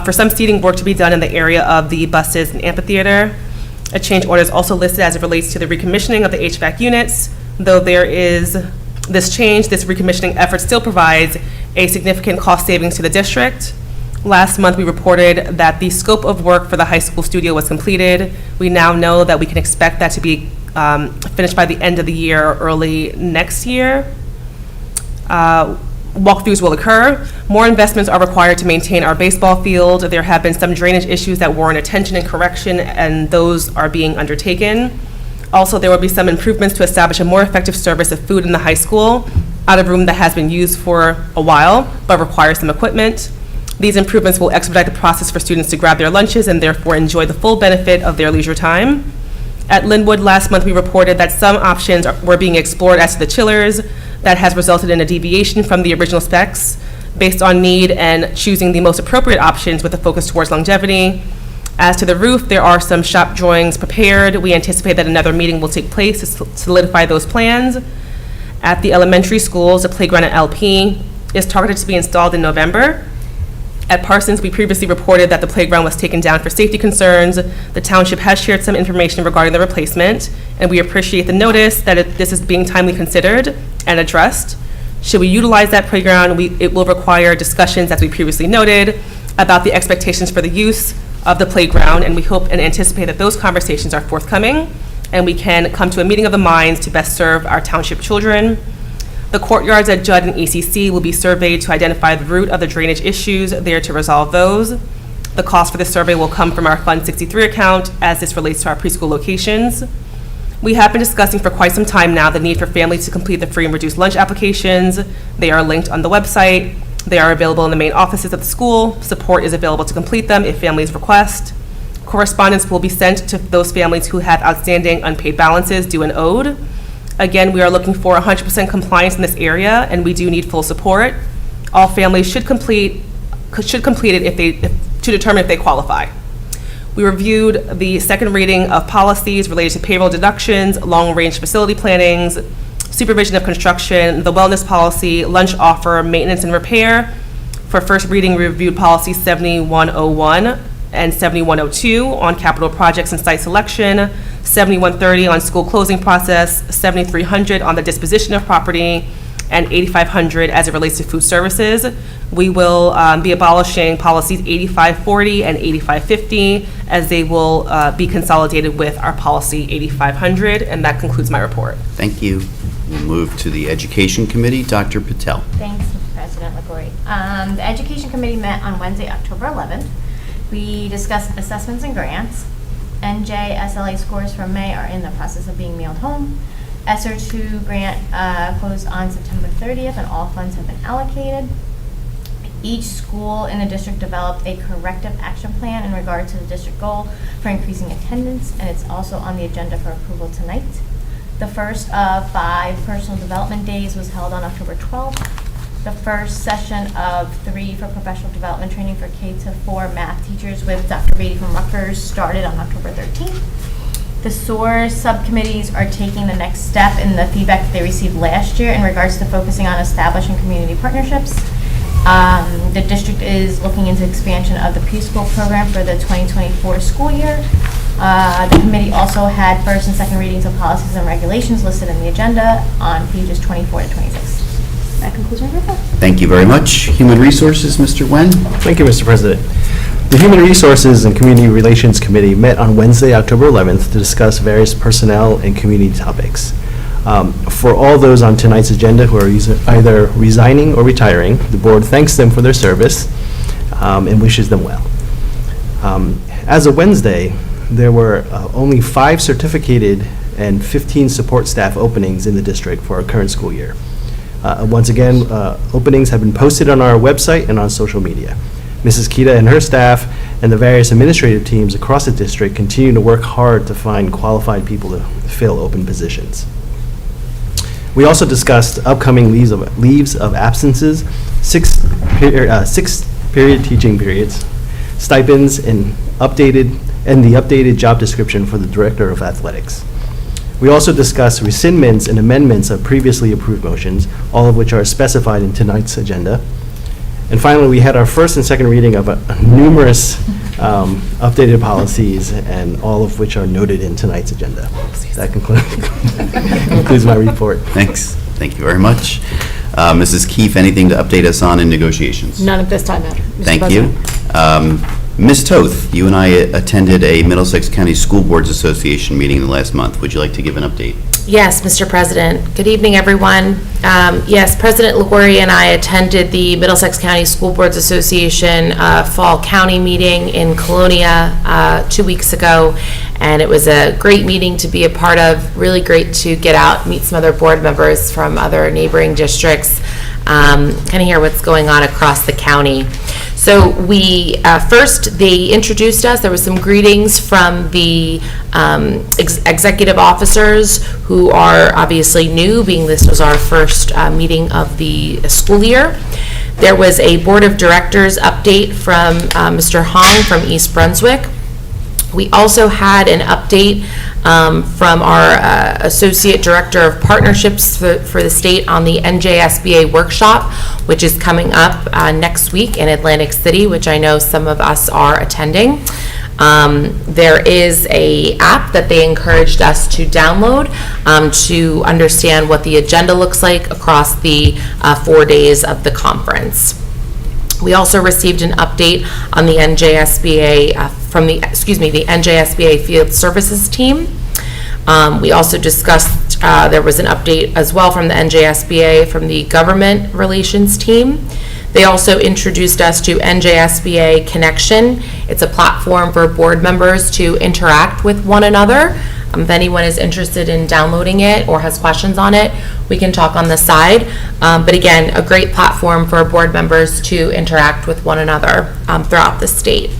for some seating work to be done in the area of the buses and amphitheater. A change order is also listed as it relates to the recommissioning of the HVAC units. Though there is this change, this recommissioning effort still provides a significant cost savings to the district. Last month, we reported that the scope of work for the high school studio was completed. We now know that we can expect that to be finished by the end of the year or early next year. Walkthroughs will occur. More investments are required to maintain our baseball field. There have been some drainage issues that warrant attention and correction, and those are being undertaken. Also, there will be some improvements to establish a more effective service of food in the high school, out of room that has been used for a while but requires some equipment. These improvements will expedite the process for students to grab their lunches and therefore enjoy the full benefit of their leisure time. At Linwood last month, we reported that some options were being explored as to the chillers. That has resulted in a deviation from the original specs based on need and choosing the most appropriate options with a focus towards longevity. As to the roof, there are some shop drawings prepared. We anticipate that another meeting will take place to solidify those plans. At the elementary schools, the playground at LP is targeted to be installed in November. At Parsons, we previously reported that the playground was taken down for safety concerns. The township has shared some information regarding the replacement, and we appreciate the notice that this is being timely considered and addressed. Should we utilize that playground, it will require discussions, as we previously noted, about the expectations for the use of the playground, and we hope and anticipate that those conversations are forthcoming and we can come to a meeting of the minds to best serve our township children. The courtyards at Judd and ECC will be surveyed to identify the root of the drainage issues there to resolve those. The cost for this survey will come from our Fund 63 account as this relates to our preschool locations. We have been discussing for quite some time now the need for families to complete the free and reduced lunch applications. They are linked on the website. They are available in the main offices of the school. Support is available to complete them if families request. Correspondence will be sent to those families who have outstanding unpaid balances due and owed. Again, we are looking for 100% compliance in this area, and we do need full support. All families should complete it to determine if they qualify. We reviewed the second reading of policies related to payroll deductions, long-range facility plannings, supervision of construction, the wellness policy, lunch offer, maintenance and repair. For first reading, we reviewed policy 7101 and 7102 on capital projects and site selection, $7,130 on school closing process, $7,300 on the disposition of property, and $8,500 as it relates to food services. We will be abolishing policies 8540 and 8550, as they will be consolidated with our policy 8500, and that concludes my report. Thank you. We'll move to the Education Committee. Dr. Patel. Thanks, Mr. President LaGorrie. The Education Committee met on Wednesday, October 11th. We discussed assessments and grants. NJSLA scores from May are in the process of being mailed home. ESSER 2 grant closed on September 30th, and all funds have been allocated. Each school in the district developed a corrective action plan in regard to the district goal for increasing attendance, and it's also on the agenda for approval tonight. The first of 5 personal development days was held on October 12th. The first session of 3 for professional development training for K-4 math teachers with Dr. Beatty from Rutgers started on October 13th. The SOAR subcommittees are taking the next step in the feedback that they received last year in regards to focusing on establishing community partnerships. The district is looking into expansion of the preschool program for the 2024 school year. The committee also had first and second readings of policies and regulations listed in the agenda on pages 24 to 26. That concludes my report. Thank you very much. Human Resources, Mr. Wen. Thank you, Mr. President. The Human Resources and Community Relations Committee met on Wednesday, October 11th to discuss various personnel and community topics. For all those on tonight's agenda who are either resigning or retiring, the board thanks them for their service and wishes them well. As of Wednesday, there were only 5 certificated and 15 support staff openings in the district for our current school year. Once again, openings have been posted on our website and on social media. Mrs. Kita and her staff and the various administrative teams across the district continue to work hard to find qualified people to fill open positions. We also discussed upcoming leaves of absences, 6 period teaching periods, stipends, and the updated job description for the Director of Athletics. We also discussed rescindments and amendments of previously approved motions, all of which are specified in tonight's agenda. And finally, we had our first and second reading of numerous updated policies, and all of which are noted in tonight's agenda. That concludes my report. Thanks. Thank you very much. Mrs. Keefe, anything to update us on in negotiations? None at this time, Madam. Mr. Thank President. you. Ms. Toth, you and I attended a Middlesex County School Boards Association meeting last month. Would you like to give an update? Yes, Mr. President. Good evening, everyone. Yes, President LaGorrie and I attended the Middlesex County School Boards Association Fall County meeting in Colonia 2 weeks ago, and it was a great meeting to be a part of. Really great to get out, meet some other board members from other neighboring districts, kind of hear what's going on across the county. So we, first, they introduced us. There was some greetings from the executive officers who are obviously new, being this was our first meeting of the school year. There was a board of directors update from Mr. Hong from East Brunswick. We also had an update from our Associate Director of Partnerships for the state on the NJSBA workshop, which is coming up next week in Atlantic City, which I know some of us are attending. There is an app that they encouraged us to download to understand what the agenda looks like across the 4 days of the conference. We also received an update on the NJSBA from the NJSBA Field Services team. We also discussed, there was an update as well from the NJSBA from the Government Relations team. They also introduced us to NJSBA Connection. It's a platform for board members to interact with one another. If anyone is interested in downloading it or has questions on it, we can talk on the side. But again, a great platform for board members to interact with one another throughout the state.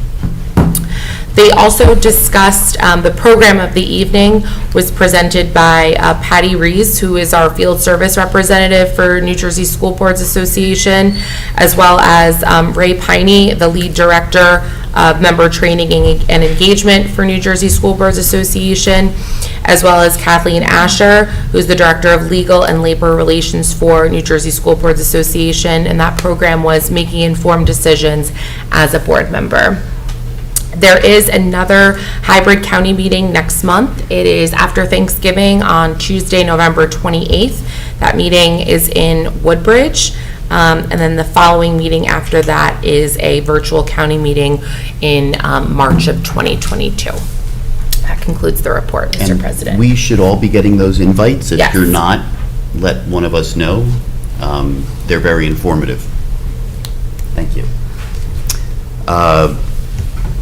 They also discussed the program of the evening was presented by Patty Rees, who is our field service representative for New Jersey School Boards Association, as well as Ray Piney, the lead director of member training and engagement for New Jersey School Boards Association, as well as Kathleen Asher, who's the director of legal and labor relations for New Jersey School Boards Association, and that program was making informed decisions as a board member. There is another hybrid county meeting next month. It is after Thanksgiving on Tuesday, November 28th. That meeting is in Woodbridge. And then the following meeting after that is a virtual county meeting in March of 2022. That concludes the report, Mr. President. We should all be getting those invites. If Yes. you're not, let one of us know. They're very informative. Thank you.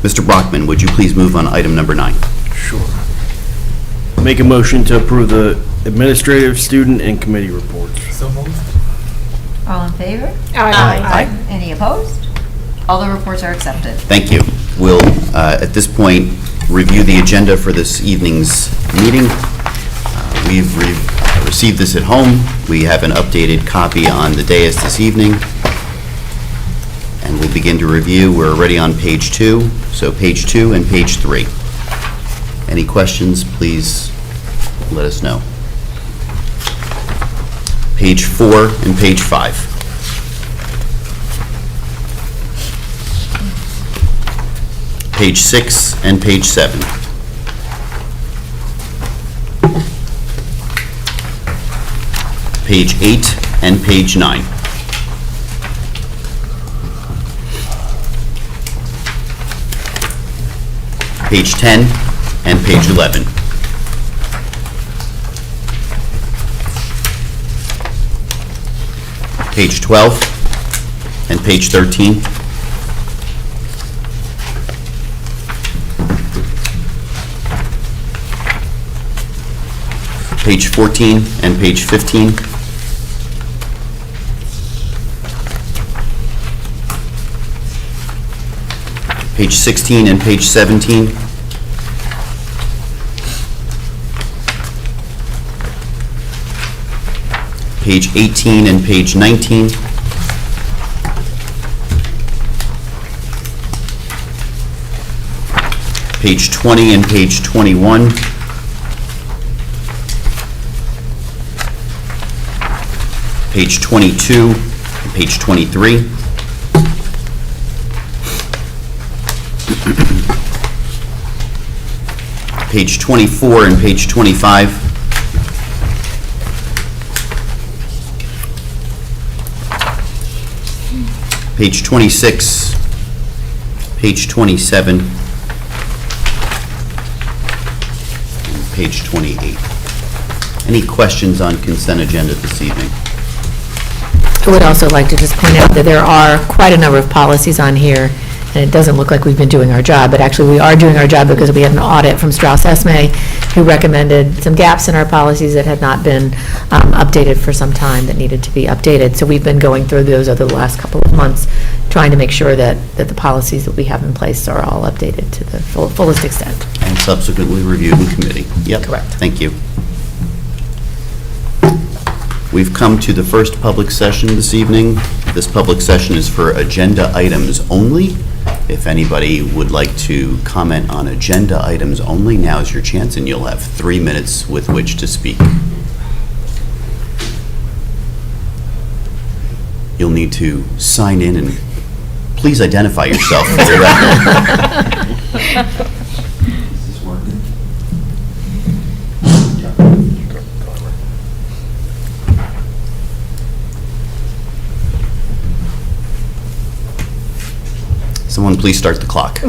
Mr. Brockman, would you please move on item number 9? Sure. Make a motion to approve the administrative, student, and committee reports. So moved. All in favor? Aye. Any opposed? All the reports are accepted. Thank you. We'll, at this point, review the agenda for this evening's meeting. We've received this at home. We have an updated copy on the dais this evening. And we'll begin to review. We're already on page 2, so page 2 and page 3. Any questions, please let us know. Page 4 and page 5. Page 6 and page 7. Page 8 and page 9. Page 10 and page 11. Page 12 and page 13. Page 14 and page 15. Page 16 and page 17. Page 18 and page 19. Page 20 and page 21. Page 22 and page 23. Page 24 and page 25. Page 26, page 27, and page 28. Any questions on consent agenda this evening? I would also like to just point out that there are quite a number of policies on here, and it doesn't look like we've been doing our job, but actually we are doing our job because we had an audit from Strauss Esme who recommended some gaps in our policies that had not been updated for some time that needed to be updated. So we've been going through those over the last couple of months, trying to make sure that the policies that we have in place are all updated to the fullest extent. And subsequently reviewed in committee. Yep. Correct. Thank you. We've come to the first public session this evening. This public session is for agenda items only. If anybody would like to comment on agenda items only, now's your chance, and you'll have 3 minutes with which to speak. You'll need to sign in and please identify yourself for the record. Is this working? Someone please start the clock.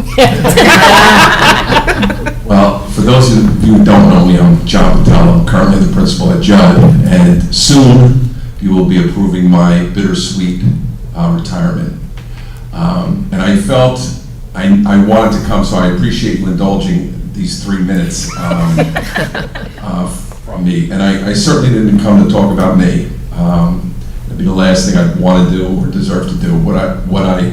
Well, for those of you who don't know me, I'm John Patel. I'm currently the principal at Judd, and soon you will be approving my bittersweet retirement. And I felt I wanted to come, so I appreciate you indulging these 3 minutes from me. And I certainly didn't come to talk about me. It'd be the last thing I'd want to do or deserve to do. What I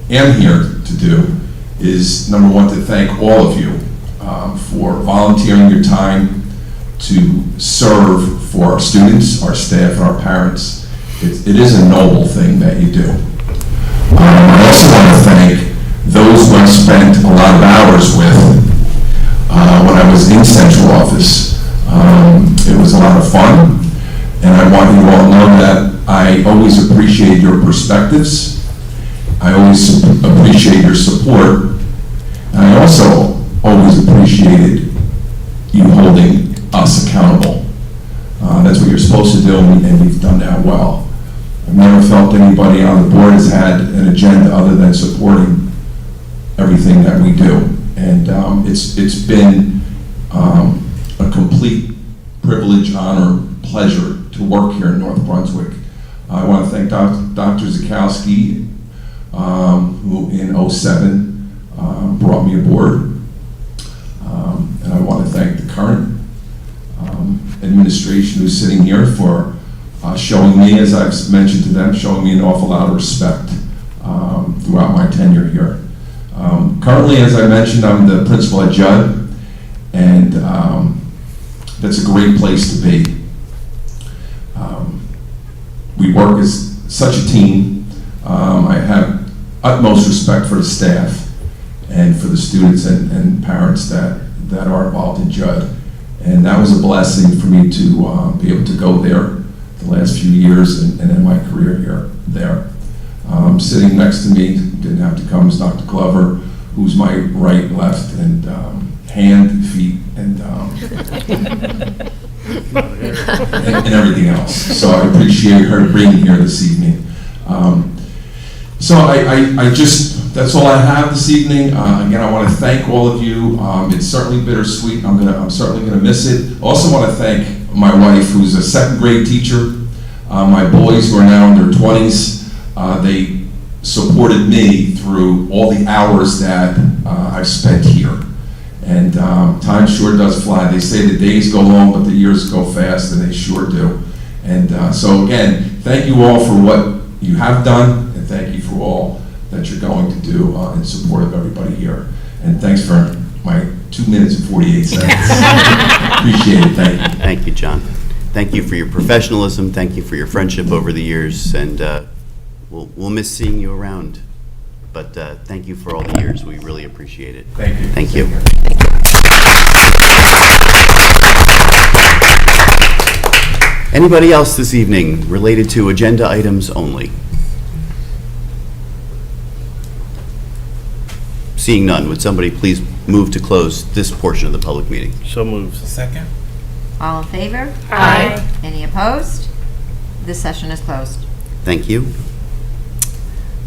am here to do is, number one, to thank all of you for volunteering your time to serve for our students, our staff, and our parents. It is a noble thing that you do. I also want to thank those who I've spent a lot of hours with when I was in central office. It was a lot of fun, and I want you all to know that I always appreciate your perspectives. I always appreciate your support, And I also always appreciated you holding us accountable. That's what you're supposed to do, and you've done that well. I've never felt anybody on the board has had an agenda other than supporting everything that we do. And it's been a complete privilege, honor, pleasure to work here in North Brunswick. I want to thank Dr. Zakowski, who in '07 brought me aboard. And I want to thank the current administration who's sitting here for showing me, as I've mentioned to them, showing me an awful lot of respect throughout my tenure here. Currently, as I mentioned, I'm the principal at Judd, and that's a great place to be. We work as such a team. I have utmost respect for the staff and for the students and parents that are involved in Judd. And that was a blessing for me to be able to go there the last few years and in my career there. Sitting next to me, didn't have to come, is Dr. Glover, who's my right, left, and hand, feet, and everything else. So I appreciate her being here this evening. So I just, that's all I have this evening. Again, I want to thank all of you. It's certainly bittersweet. I'm certainly gonna miss it. Also want to thank my wife, who's a second grade teacher. My boys, who are now in their 20s, they supported me through all the hours that I've spent here. And time sure does fly. They say the days go long, but the years go fast, and they sure do. And so again, thank you all for what you have done, and thank you for all that you're going to do in support of everybody here. And thanks for my 2 minutes and 48 seconds. Appreciate it, thank you. Thank you, John. Thank you for your professionalism, thank you for your friendship over the years, and we'll miss seeing you around. But thank you for all the years, we really appreciate it. Thank you. Thank you. Anybody else this evening related to agenda items only? Seeing none, would somebody please move to close this portion of the public meeting? So moved. Second? All in favor? Aye. Any opposed? This session is closed. Thank you.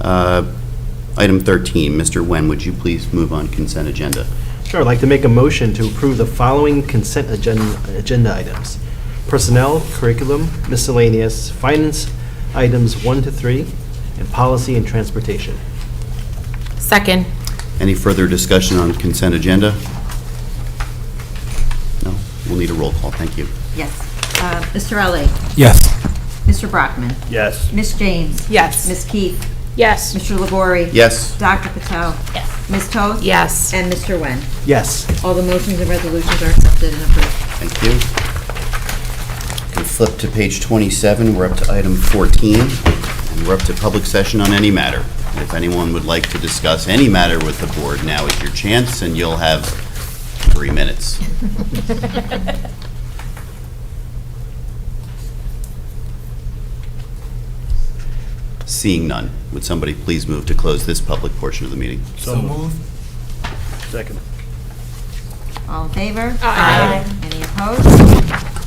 Item 13, Mr. Wen, would you please move on consent agenda? Sure, I'd like to make a motion to approve the following consent agenda items: personnel, curriculum, miscellaneous, finance items 1 to 3, and policy and transportation. Second. Any further discussion on consent agenda? No? We'll need a roll call, thank you. Yes. Mr. Ellie? Yes. Mr. Brockman? Yes. Ms. James? Yes. Ms. Keith? Yes. Mr. Labori? Yes. Dr. Patel? Yes. Ms. Toth? Yes. And Mr. Wen. Yes. All the motions and resolutions are accepted and approved. Thank you. We flip to page 27, we're up to item 14, and we're up to public session on any matter. And if anyone would like to discuss any matter with the board, now is your chance, and you'll have 3 minutes. Seeing none, would somebody please move to close this public portion of the meeting? So moved. Second. All in favor? Aye. Any opposed?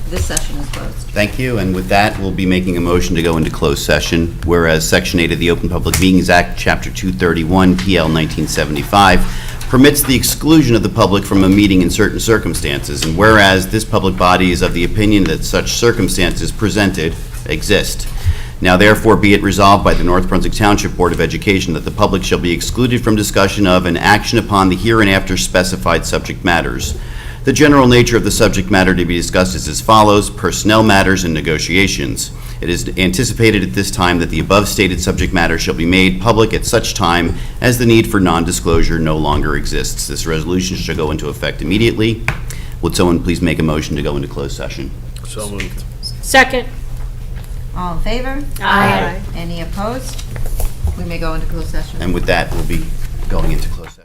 This session is closed. Thank you, and with that, we'll be making a motion to go into closed session, whereas Section 8 of the Open Public Meetings Act, Chapter 231, PL 1975, permits the exclusion of the public from a meeting in certain circumstances, and whereas this public body is of the opinion that such circumstances presented exist. Now therefore be it resolved by the North Brunswick Township Board of Education that the public shall be excluded from discussion of and action upon the hereinafter specified subject matters. The general nature of the subject matter to be discussed is as follows: personnel matters and negotiations. It is anticipated at this time that the above stated subject matter shall be made public at such time as the need for non-disclosure no longer exists. This resolution shall go into effect immediately. Would someone please make a motion to go into closed session? So moved. Second. All in favor? Aye. Any opposed? We may go into closed session. And with that, we'll be going into closed session.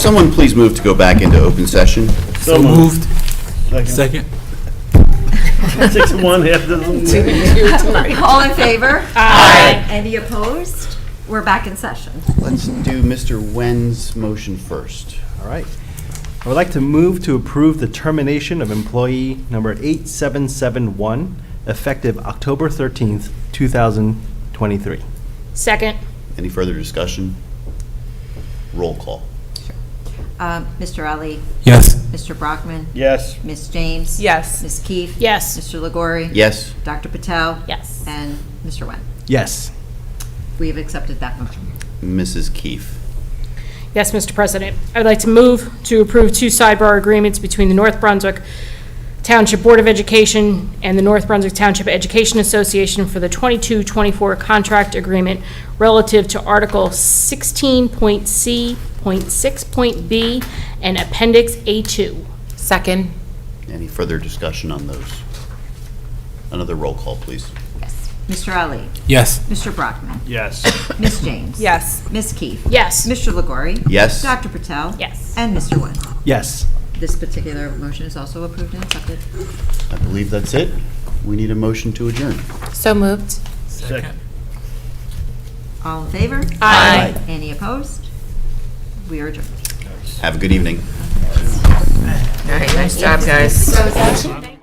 someone please move to go back into open session? So moved. Second. 6-1, half dozen. All in favor? Aye. Any opposed? We're back in session. Let's do Mr. Wen's motion first. All right. I would like to move to approve the termination of employee number 8771, effective October 13th, 2023. Second. Any further discussion? Roll call. Mr. Ali? Yes. Mr. Brockman? Yes. Ms. James? Yes. Ms. Keefe? Yes. Mr. Legori? Yes. Dr. Patel? Yes. And Mr. Wen. Yes. We have accepted that motion. Mrs. Keefe. Yes, Mr. President. I'd like to move to approve 2 sidebar agreements between the North Brunswick Township Board of Education and the North Brunswick Township Education Association for the 22-24 contract agreement relative to Article 16.C.6.B and Appendix A2. Second. Any further discussion on those? Another roll call, please. Yes. Mr. Ali? Yes. Mr. Brockman? Yes. Ms. James? Yes. Ms. Keefe? Yes. Mr. Legori? Yes. Dr. Patel? Yes. And Mr. Wen. Yes. This particular motion is also approved and accepted. I believe that's it. We need a motion to adjourn. So moved. Second. All in favor? Aye. Any opposed? We are adjourned. Have a good evening. All right, nice job, guys. So is that